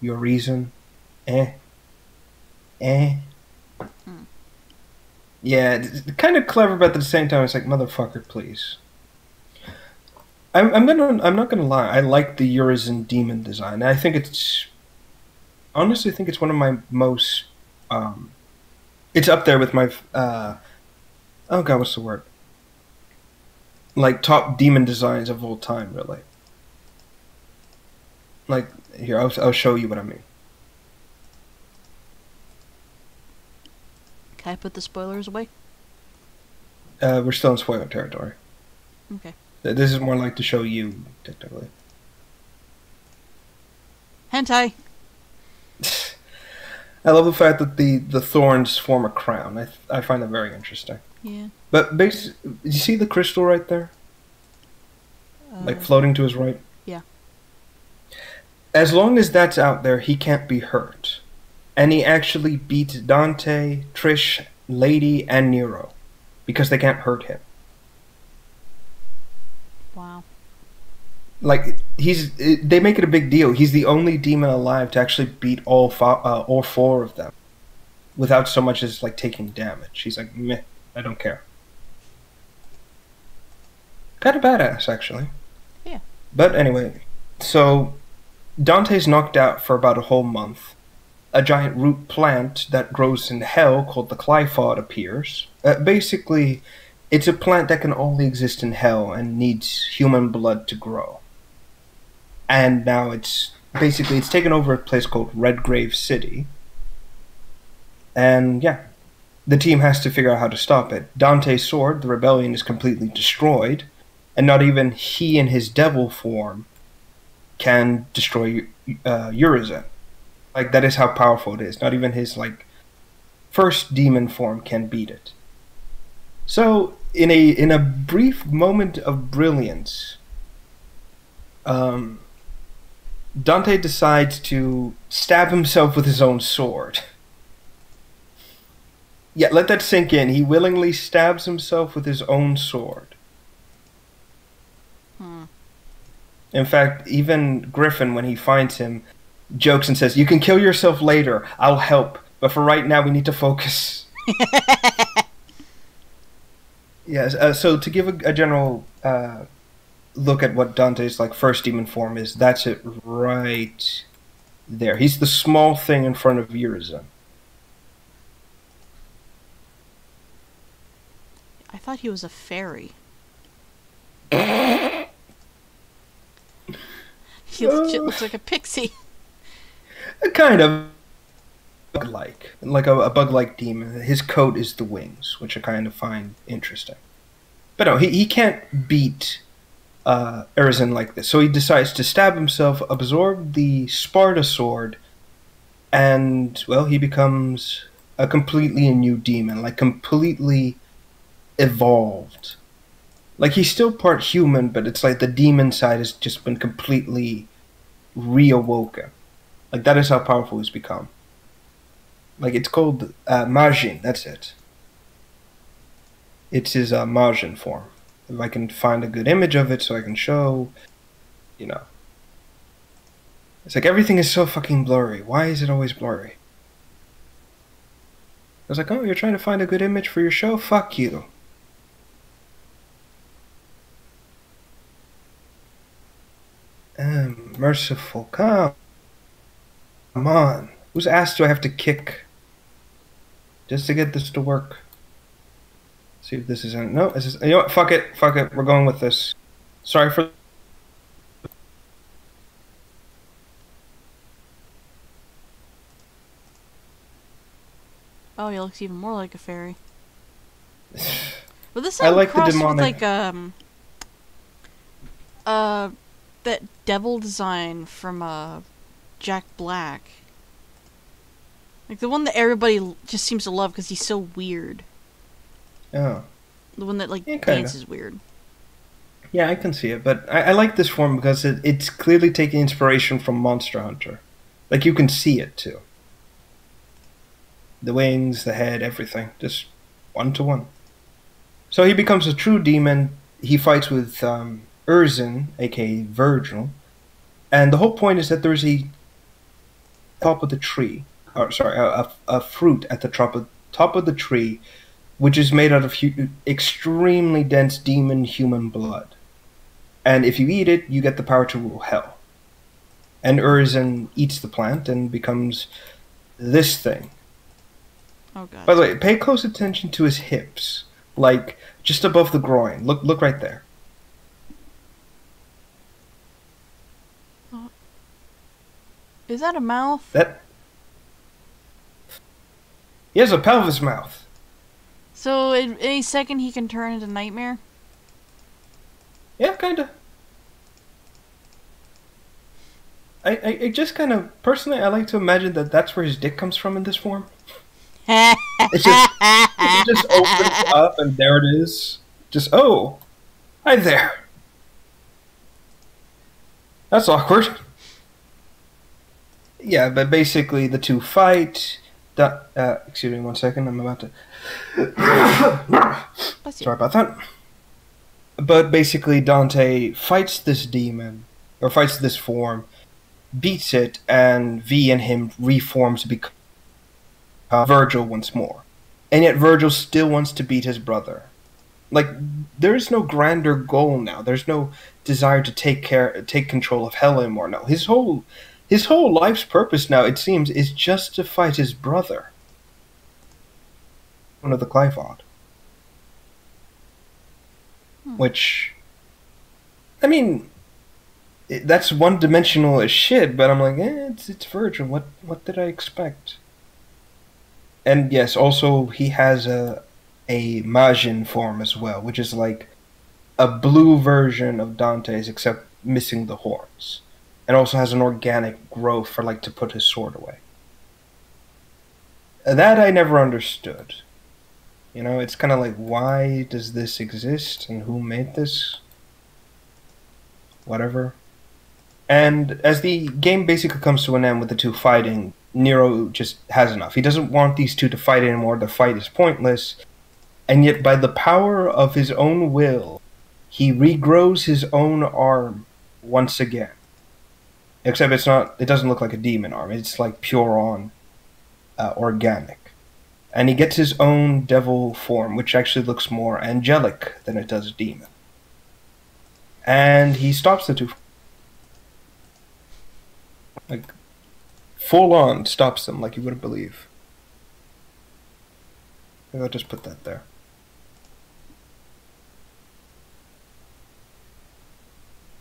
B: eh." Yeah, it's kind of clever, but at the same time, it's like, motherfucker, please. I'm not gonna lie. I like the Urizen demon design. I think honestly think it's one of my most. It's up there with my. Oh god, what's the word? Like top demon designs of all time, really. Like here, I'll show you what I mean.
A: Can I put the spoilers away?
B: We're still in spoiler territory.
A: Okay.
B: This is more like to show you, technically.
A: Hentai!
B: I love the fact that the thorns form a crown. I find that very interesting.
A: Yeah.
B: But you see the crystal right there? Like floating to his right?
A: Yeah.
B: As long as that's out there, he can't be hurt. And he actually beats Dante, Trish, Lady, and Nero. Because they can't hurt him.
A: Wow.
B: Like, they make it a big deal. He's the only demon alive to actually beat all four of them. Without so much as, like, taking damage. He's like, meh, I don't care. Kind of badass, actually.
A: Yeah.
B: But anyway, so Dante's knocked out for about a whole month. A giant root plant that grows in hell called the Clyphod appears. Basically, it's a plant that can only exist in hell and needs human blood to grow. And now it's taken over a place called Redgrave City. And yeah, the team has to figure out how to stop it. Dante's sword, the rebellion, is completely destroyed, and not even he in his devil form can destroy Urizen. Like, that is how powerful it is. Not even his, like, first demon form can beat it. So, in a brief moment of brilliance, Dante decides to stab himself with his own sword. Yeah, let that sink in. He willingly stabs himself with his own sword. In fact, even Griffin, when he finds him, jokes and says, "You can kill yourself later. I'll help. But for right now, we need to focus." Yes, so to give a general look at what Dante's like first demon form is, that's it right there. He's the small thing in front of Urizen.
A: I thought he was a fairy. He legit looks like a pixie.
B: Kind of bug-like, like a bug-like demon. His coat is the wings, which I kind of find interesting. But no, he can't beat Urizen like this. So he decides to stab himself, absorb the Sparta sword, and, well, he becomes a completely new demon, like completely evolved. Like, he's still part human, but it's like the demon side has just been completely reawoken. Like, that is how powerful he's become. Like, it's called Majin, that's it. It's his Majin form. If I can find a good image of it so I can show, you know. It's like everything is so fucking blurry. Why is it always blurry? I was like, oh, you're trying to find a good image for your show? Fuck you. Merciful, come on. Whose ass do I have to kick just to get this to work? See if this is in. No, this is. You know what? Fuck it. Fuck it. We're going with this. Sorry for.
A: Oh, he looks even more like a fairy. But this
B: I like the
A: crossed
B: demonic.
A: with that devil design from Jack Black. Like the one that everybody just seems to love because he's so weird.
B: Oh.
A: The one that like
B: Yeah, kinda.
A: dances weird.
B: Yeah, I can see it, but I like this form because it's clearly taking inspiration from Monster Hunter. Like you can see it too. The wings, the head, everything, just one to one. So he becomes a true demon. He fights with Urizen, aka Virgil, and the whole point is that there's a top of the tree, or sorry, a fruit at the top of the tree, which is made out of extremely dense demon human blood. And if you eat it, you get the power to rule hell. And Urizen eats the plant and becomes this thing.
A: Oh god.
B: By the way, pay close attention to his hips, like just above the groin. Look right there.
A: Is that a mouth?
B: That he has a pelvis mouth.
A: So in any second he can turn into Nightmare?
B: Yeah, kinda. I just kind of personally I like to imagine that that's where his dick comes from in this form. It just opens up and there it is. Just oh, hi there. That's awkward. Yeah, but basically the two fight. Excuse me 1 second. I'm about to. Sorry about that. But basically, Dante fights this demon, or fights this form, beats it, and V and him reforms to become Virgil once more. And yet Virgil still wants to beat his brother. Like, there's no grander goal now. There's no desire to take control of hell anymore. No, his whole life's purpose now, it seems, is just to fight his brother. One of the Clivod. Which, I mean, that's one-dimensional as shit, but I'm like, it's Virgil. What did I expect? And yes, also, he has a Majin form as well, which is like a blue version of Dante's, except missing the horns. And also has an organic growth for like to put his sword away. That I never understood. You know, it's kind of like, why does this exist and who made this? Whatever. And as the game basically comes to an end with the two fighting, Nero just has enough. He doesn't want these two to fight anymore. The fight is pointless. And yet by the power of his own will, he regrows his own arm once again. Except it doesn't look like a demon arm. It's like pure on organic. And he gets his own devil form, which actually looks more angelic than it does demon. And he stops the two. Like, full on stops them like you wouldn't believe. Maybe I'll just put that there.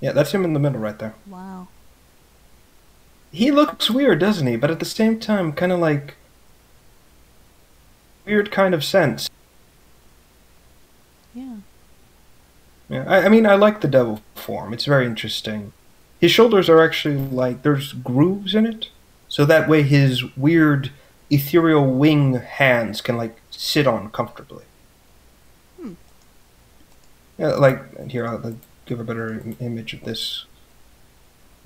B: Yeah, that's him in the middle right there.
A: Wow.
B: he looks weird, doesn't he? But at the same time, kind of like weird kind of sense.
A: Yeah.
B: Yeah, I mean, I like the devil form. It's very interesting. His shoulders are actually like there's grooves in it, so that way his weird ethereal wing hands can like sit on comfortably.
A: Hmm.
B: Yeah, like here, I'll give a better image of this.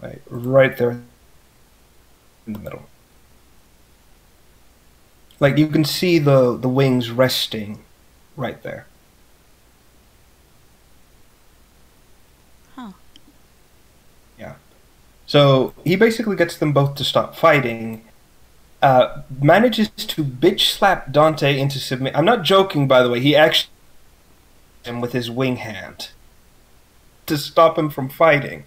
B: Like right there in the middle. Like you can see the wings resting right there.
A: Huh.
B: Yeah. So he basically gets them both to stop fighting. Manages to bitch slap Dante into submit. I'm not joking, by the way. He actually him with his wing hand to stop him from fighting,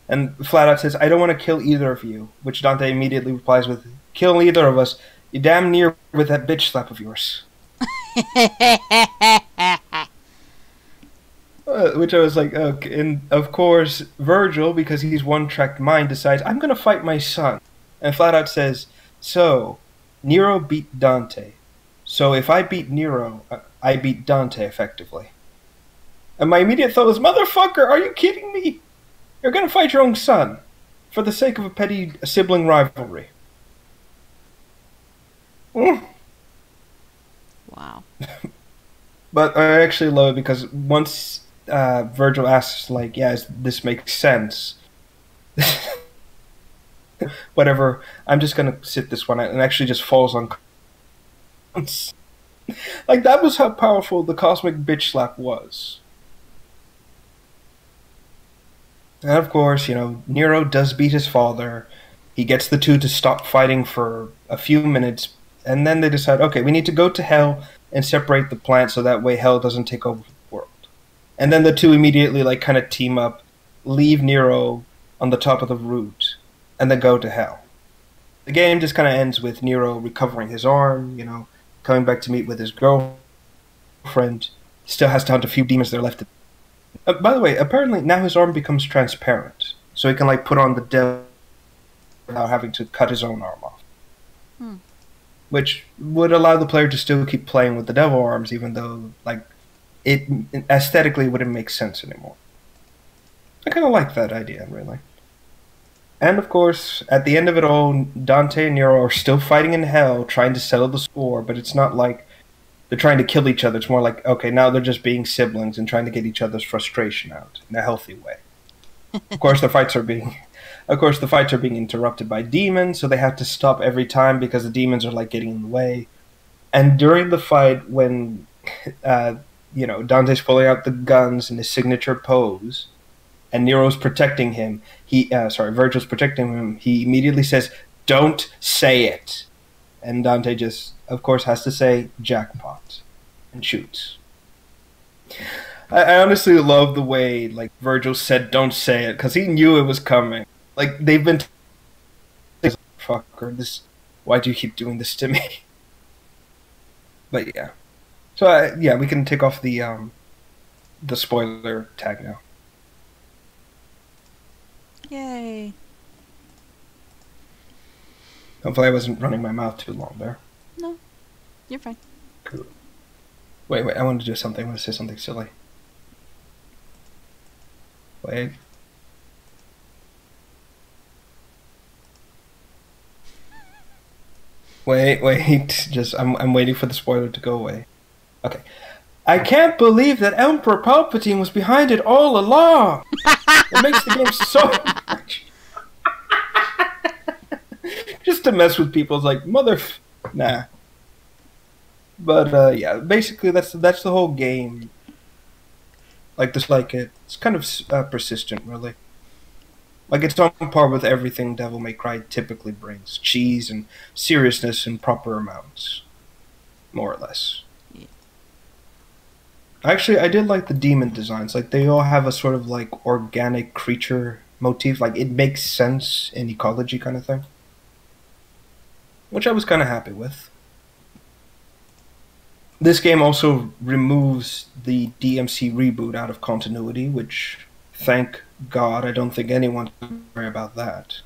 B: and flat out says, "I don't want to kill either of you." Which Dante immediately replies with, "Kill neither of us. You damn near with that bitch slap of yours." Which I was like, okay. And of course, Virgil, because he's one-tracked mind, decides, I'm going to fight my son. And flat out says, so, Nero beat Dante. So if I beat Nero, I beat Dante effectively. And my immediate thought was, motherfucker, are you kidding me? You're going to fight your own son for the sake of a petty sibling rivalry. Mm.
A: Wow.
B: But I actually love it because once Virgil asks, like, yeah, this makes sense. Whatever, I'm just gonna sit this one out, and actually just falls on. Like, that was how powerful the cosmic bitch slap was. And of course, you know, Nero does beat his father. He gets the two to stop fighting for a few minutes, and then they decide, okay, we need to go to hell and separate the plant so that way hell doesn't take over the world. And then the two immediately like kind of team up, leave Nero on the top of the route, and then go to hell. The game just kind of ends with Nero recovering his arm, you know, coming back to meet with his girlfriend. Still has to hunt a few demons that are left. By the way, apparently now his arm becomes transparent, so he can like put on the devil without having to cut his own arm off.
A: Hmm.
B: Which would allow the player to still keep playing with the devil arms, even though, like, it aesthetically wouldn't make sense anymore. I kind of like that idea, really. And of course, at the end of it all, Dante and Nero are still fighting in hell, trying to settle the score, but it's not like they're trying to kill each other. It's more like, okay, now they're just being siblings and trying to get each other's frustration out in a healthy way. Of course, the fights are being interrupted by demons, so they have to stop every time because the demons are like getting in the way. And during the fight, when you know, Dante's pulling out the guns in his signature pose, and Nero's protecting him, Virgil's protecting him. He immediately says, "Don't say it," and Dante just, of course, has to say "jackpot" and shoots. I honestly love the way, like, Virgil said don't say it, because he knew it was coming. Like, they've been fucker, why do you keep doing this to me? But yeah. So, yeah, we can take off the spoiler tag now.
A: Yay.
B: Hopefully I wasn't running my mouth too long there.
A: No, you're fine.
B: Cool. Wait, I wanted to do something. I want to say something silly. Wait. Just I'm waiting for the spoiler to go away. Okay. I can't believe that Emperor Palpatine was behind it all along. It makes the game so much. Just to mess with people, it's like nah. But yeah, basically that's the whole game. Like it's kind of persistent, really. Like, it's on par with everything Devil May Cry typically brings. Cheese and seriousness in proper amounts. More or less. Yeah. Actually, I did like the demon designs. Like, they all have a sort of, like, organic creature motif. Like, it makes sense in ecology kind of thing. Which I was kind of happy with. This game also removes the DMC reboot out of continuity, which, thank God, I don't think anyone can worry about that.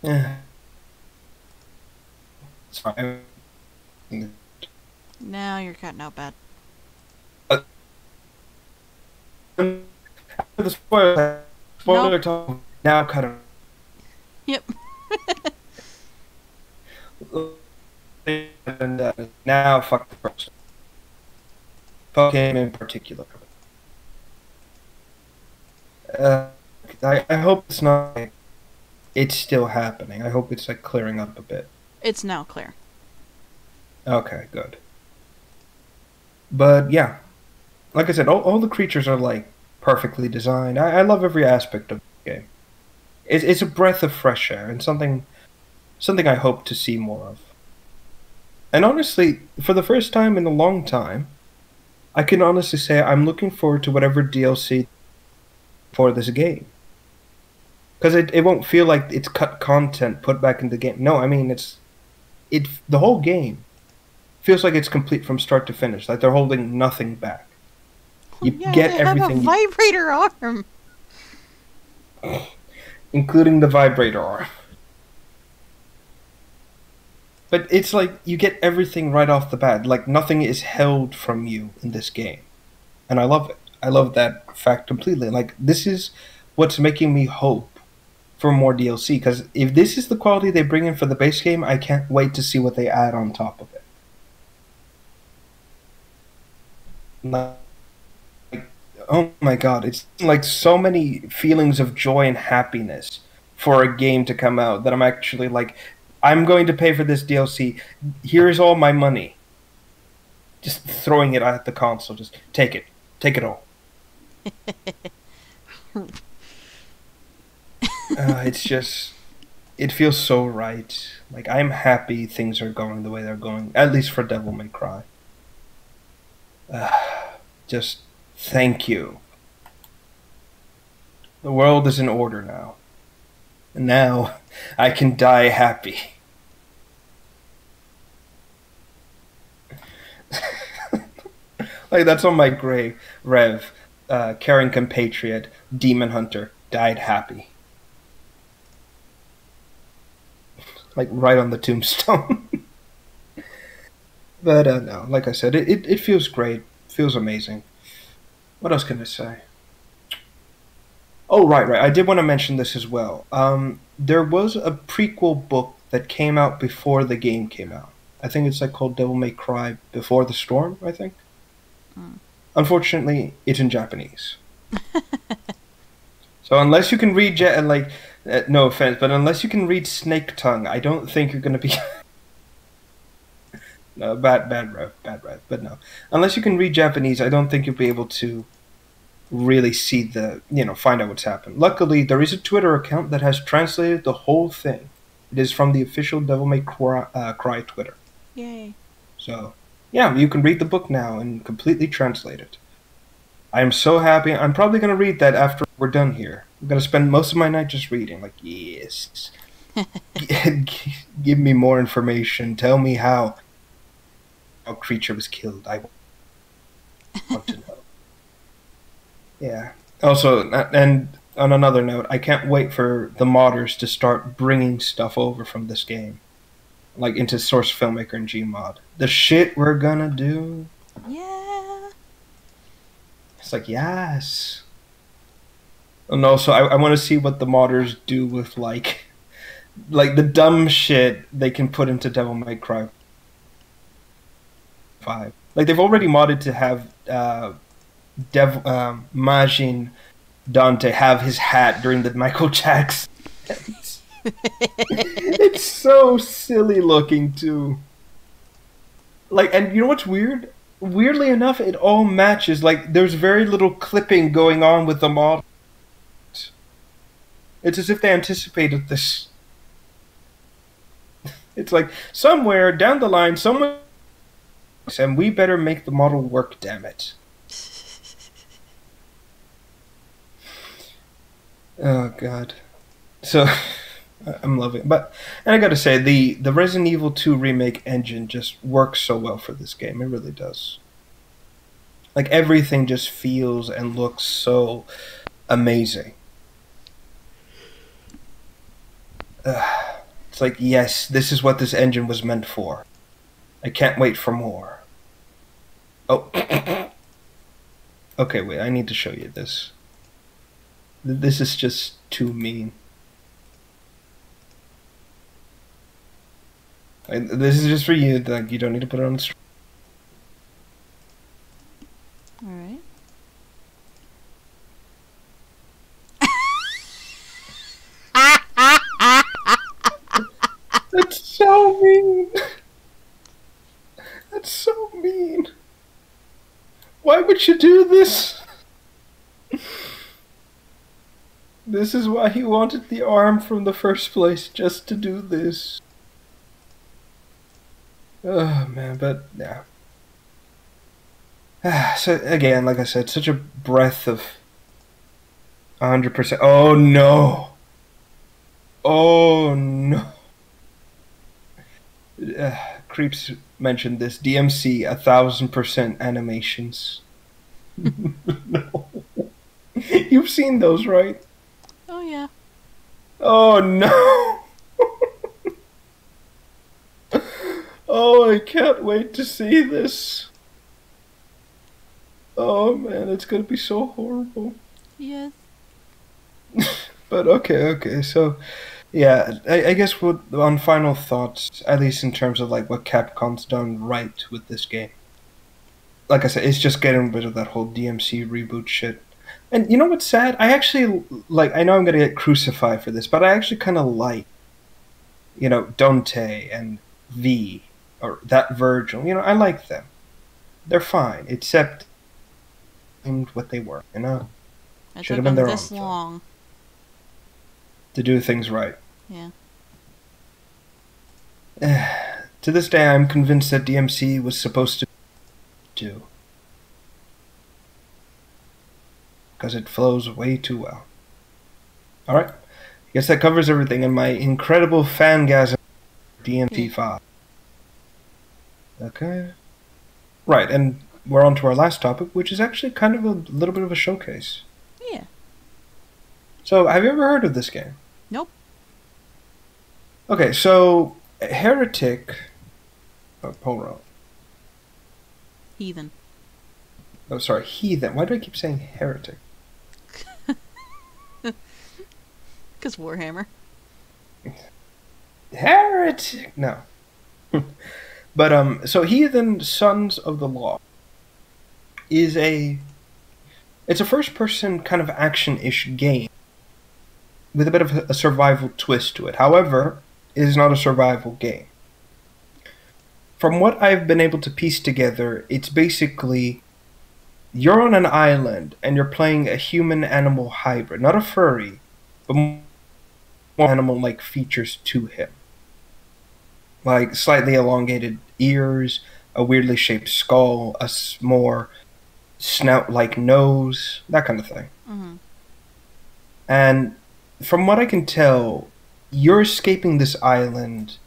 B: Eh, it's fine.
A: Now you're cutting out bad.
B: The spoiler
A: Nope.
B: talk now cut him.
A: Yep.
B: And now fuck the person. Fuck him in particular. I hope it's not. It's still happening. I hope it's like clearing up a bit.
A: It's now clear.
B: Okay, good. But yeah, like I said, all the creatures are like perfectly designed. I love every aspect of the game. It's a breath of fresh air and something I hope to see more of. And honestly, for the first time in a long time, I can honestly say I'm looking forward to whatever DLC for this game. Because it won't feel like it's cut content put back in the game. No, I mean the whole game feels like it's complete from start to finish. Like they're holding nothing back. You
A: Yeah,
B: get
A: they have a
B: everything,
A: vibrator arm.
B: including the vibrator arm. But it's like you get everything right off the bat. Like nothing is held from you in this game. And I love it. I love that fact completely. Like this is what's making me hope for more DLC. Because if this is the quality they bring in for the base game, I can't wait to see what they add on top of it. Like, oh my god, it's like so many feelings of joy and happiness for a game to come out that I'm actually like, I'm going to pay for this DLC. Here's all my money. Just throwing it at the console. Just take it. Take it all. It's just, it feels so right. Like, I'm happy things are going the way they're going, at least for Devil May Cry. Just thank you. The world is in order now. And now I can die happy. Like, that's on my grave. Rev, caring compatriot, demon hunter, died happy. Like, right on the tombstone. But, no, like I said, it feels great. Feels amazing. What else can I say? Oh, right. I did want to mention this as well. There was a prequel book that came out before the game came out. I think it's like called Devil May Cry Before the Storm, I think. Unfortunately, it's in Japanese. So unless you can read, no offense, but unless you can read Snake Tongue, I don't think you're going to be... No, bad rev. But no. Unless you can read Japanese, I don't think you'll be able to really see find out what's happened. Luckily, there is a Twitter account that has translated the whole thing. It is from the official Devil May Cry Twitter.
A: Yay.
B: So, yeah, you can read the book now and completely translate it. I am so happy. I'm probably going to read that after we're done here. I'm going to spend most of my night just reading. Like, yes. Give me more information. Tell me how a creature was killed. I want to know. Yeah. Also, and on another note, I can't wait for the modders to start bringing stuff over from this game. Like, into Source Filmmaker and Gmod. The shit we're gonna do.
A: Yeah.
B: It's like, yes. And also, I want to see what the modders do with, like the dumb shit they can put into Devil May Cry 5. Like, they've already modded to have Majin Dante have his hat during the Michael Jackson. It's so silly looking too. Like, and you know what's weird? Weirdly enough, it all matches. Like, there's very little clipping going on with the model. It's as if they anticipated this. It's like somewhere down the line, someone, and we better make the model work. Damn it. Oh god. So I'm loving it. And I gotta say, the Resident Evil 2 remake engine just works so well for this game. It really does. Like, everything just feels and looks so amazing. It's like, yes, this is what this engine was meant for. I can't wait for more. Oh. Okay, wait, I need to show you this. This is just too mean. This is just for you. Like, you don't need to put it on the stream.
A: Alright.
B: That's so mean. That's so mean. Why would you do this? This is why he wanted the arm from the first place, just to do this. Oh man, but yeah. So again, like I said, such a breath of 100%. Oh no! Oh no! Creeps mentioned this. DMC 1000% animations. No. You've seen those, right?
A: Oh yeah.
B: Oh no! Oh, I can't wait to see this. Oh man, it's gonna be so horrible.
A: Yes.
B: But okay, so yeah, I guess on final thoughts, at least in terms of like what Capcom's done right with this game. Like I said, it's just getting rid of that whole DMC reboot shit. And you know what's sad? I actually, like, I know I'm gonna get crucified for this, but I actually kind of like, you know, Dante and V, or that Virgil. You know, I like them. They're fine, except what they were, you know?
A: It
B: Should
A: took
B: have been
A: them
B: their
A: this
B: own
A: long.
B: to do things right.
A: Yeah.
B: To this day, I'm convinced that DMC was supposed to do. Because it flows way too well. Alright. I guess that covers everything in my incredible fangasm DMT5. Okay. Right, and we're on to our last topic, which is actually kind of a little bit of a showcase.
A: Yeah.
B: So, have you ever heard of this game?
A: Nope.
B: Okay, so Heretic. Oh, hold on.
A: Heathen.
B: Oh, sorry, Heathen. Why do I keep saying Heretic?
A: Because Warhammer.
B: Heretic. No. But so Heathen Sons of the Law is it's a first-person kind of action-ish game with a bit of a survival twist to it. However, it is not a survival game. From what I've been able to piece together, it's basically you're on an island and you're playing a human-animal hybrid, not a furry, but more animal-like features to him. Like slightly elongated ears, a weirdly shaped skull, a more snout-like nose, that kind of thing.
A: Mm-hmm.
B: And from what I can tell, you're escaping this island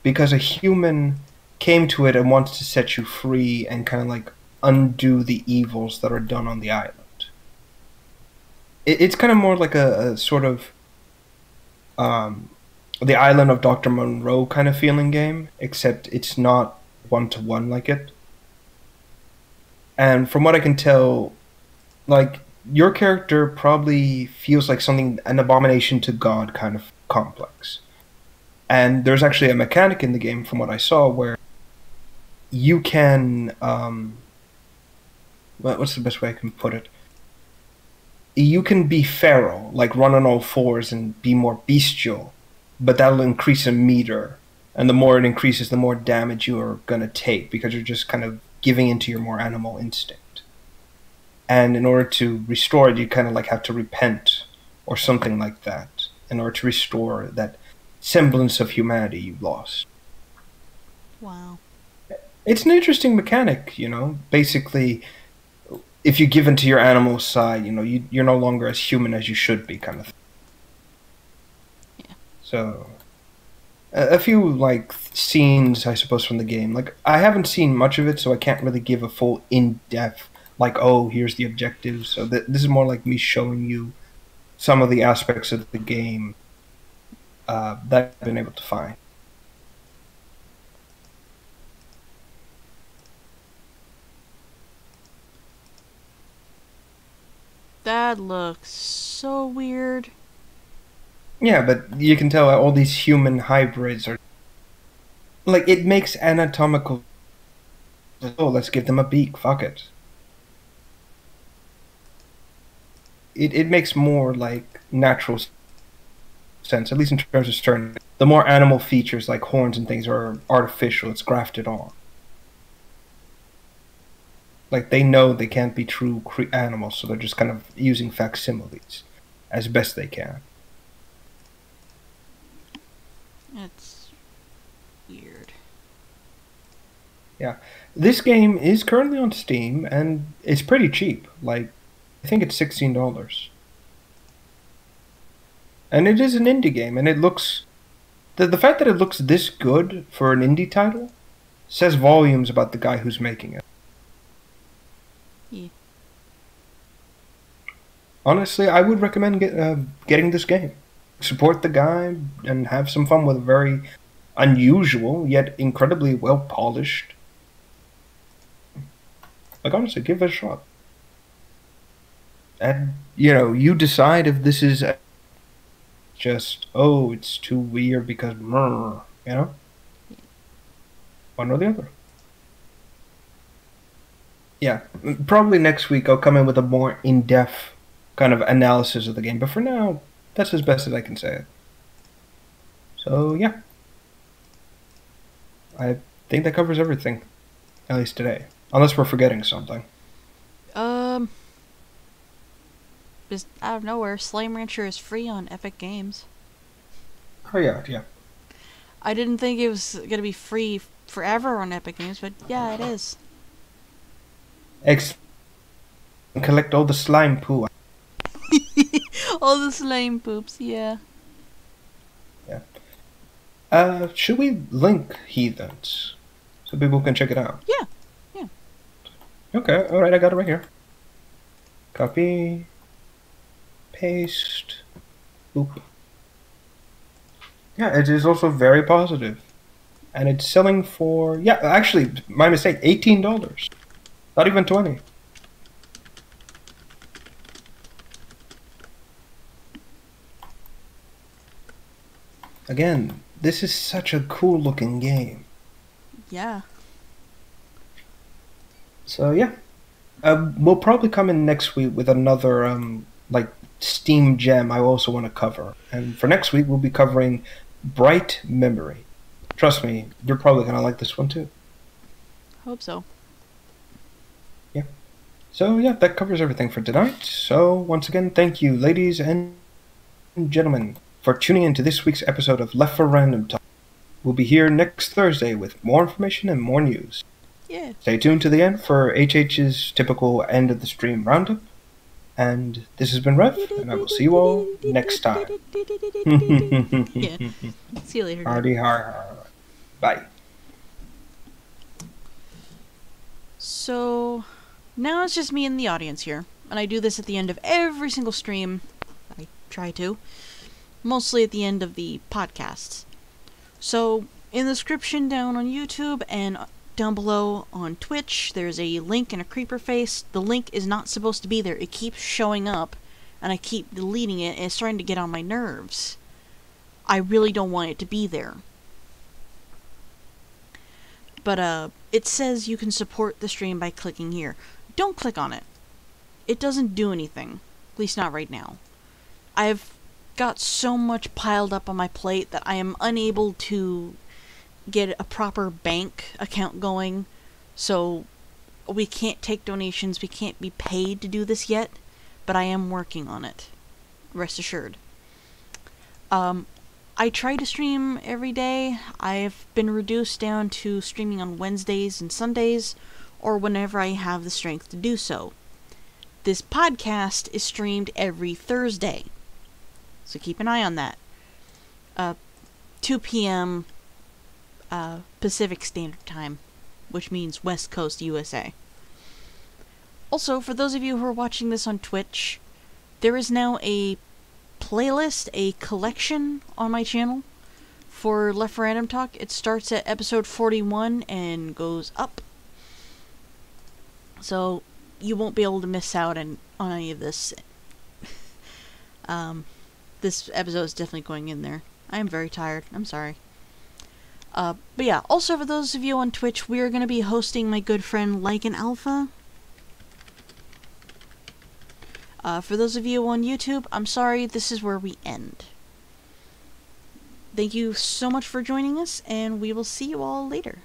B: because a human came to it and wants to set you free and kind of like undo the evils that are done on the island. It's kind of more like a sort of the Island of Dr. Monroe kind of feeling game, except it's not one-to-one like it. And from what I can tell, like, your character probably feels like something, an abomination to God kind of complex. And there's actually a mechanic in the game, from what I saw, where you can, what's the best way I can put it? You can be feral, like run on all fours and be more bestial, but that'll increase a meter. And the more it increases, the more damage you are going to take, because you're just kind of giving into your more animal instinct. And in order to restore it, you kind of like have to repent or something like that in order to restore that semblance of humanity you've lost.
A: Wow.
B: It's an interesting mechanic, you know. Basically, if you give into your animal side, you know, you're no longer as human as you should be, kind of thing.
A: Yeah.
B: So, a few, like, scenes, I suppose, from the game. Like, I haven't seen much of it, so I can't really give a full in-depth, like, oh, here's the objectives. So this is more like me showing you some of the aspects of the game that I've been able to find.
A: That looks so weird.
B: Yeah, but you can tell all these human hybrids are like, it makes anatomical. Oh, let's give them a beak. Fuck it. It makes more like natural sense, at least in terms of certain. The more animal features like horns and things are artificial. It's grafted on. Like they know they can't be true animals, so they're just kind of using facsimiles as best they can.
A: It's weird.
B: Yeah, this game is currently on Steam and it's pretty cheap. Like, I think it's $16, and it is an indie game, and it looks the fact that it looks this good for an indie title says volumes about the guy who's making it.
A: Yeah.
B: Honestly, I would recommend getting this game. Support the guy and have some fun with a very unusual yet incredibly well polished. Like, honestly, give it a shot. And you decide if this is just, oh, it's too weird because one or the other. Yeah, probably next week I'll come in with a more in-depth kind of analysis of the game, but for now, that's as best as I can say it. So, yeah. I think that covers everything, at least today. Unless we're forgetting something.
A: Just out of nowhere, Slime Rancher is free on Epic Games.
B: Oh, yeah.
A: I didn't think it was gonna be free forever on Epic Games, but yeah, it is.
B: Collect all the slime poo.
A: All the slime poops, yeah.
B: Yeah. Should we link Heathens so people can check it out?
A: Yeah.
B: Okay, alright, I got it right here. Copy. Paste. Boop. Yeah, it is also very positive. And it's selling for, yeah, actually, my mistake, $18. Not even 20. Again, this is such a cool looking game.
A: Yeah.
B: So yeah, we'll probably come in next week with another like Steam gem I also want to cover. And for next week, we'll be covering Bright Memory. Trust me, you're probably gonna like this one too.
A: Hope so.
B: Yeah. So yeah, that covers everything for tonight. So once again, thank you, ladies and gentlemen, for tuning in to this week's episode of Left for Random Talk. We'll be here next Thursday with more information and more news.
A: Yeah.
B: Stay tuned to the end for HH's typical end of the stream roundup. And this has been Rev, and I will see you all next time.
A: Yeah. See you later.
B: Hardy har. Bye.
A: So, now it's just me and the audience here. And I do this at the end of every single stream. I try to. Mostly at the end of the podcasts. So, in the description down on YouTube and down below on Twitch, there's a link and a creeper face. The link is not supposed to be there. It keeps showing up, and I keep deleting it, and it's starting to get on my nerves. I really don't want it to be there. But, it says you can support the stream by clicking here. Don't click on it. It doesn't do anything. At least not right now. I've got so much piled up on my plate that I am unable to get a proper bank account going, so we can't take donations, we can't be paid to do this yet, but I am working on it. Rest assured. I try to stream every day. I've been reduced down to streaming on Wednesdays and Sundays, or whenever I have the strength to do so. This podcast is streamed every Thursday, so keep an eye on that. 2 p.m. Pacific Standard Time, which means West Coast USA. Also, for those of you who are watching this on Twitch, there is now a playlist, a collection on my channel for Left Random Talk. It starts at episode 41 and goes up. So you won't be able to miss out on any of this. This episode is definitely going in there. I am very tired. I'm sorry. But yeah, also for those of you on Twitch, we are going to be hosting my good friend Lycan Alpha. For those of you on YouTube, I'm sorry, this is where we end. Thank you so much for joining us, and we will see you all later.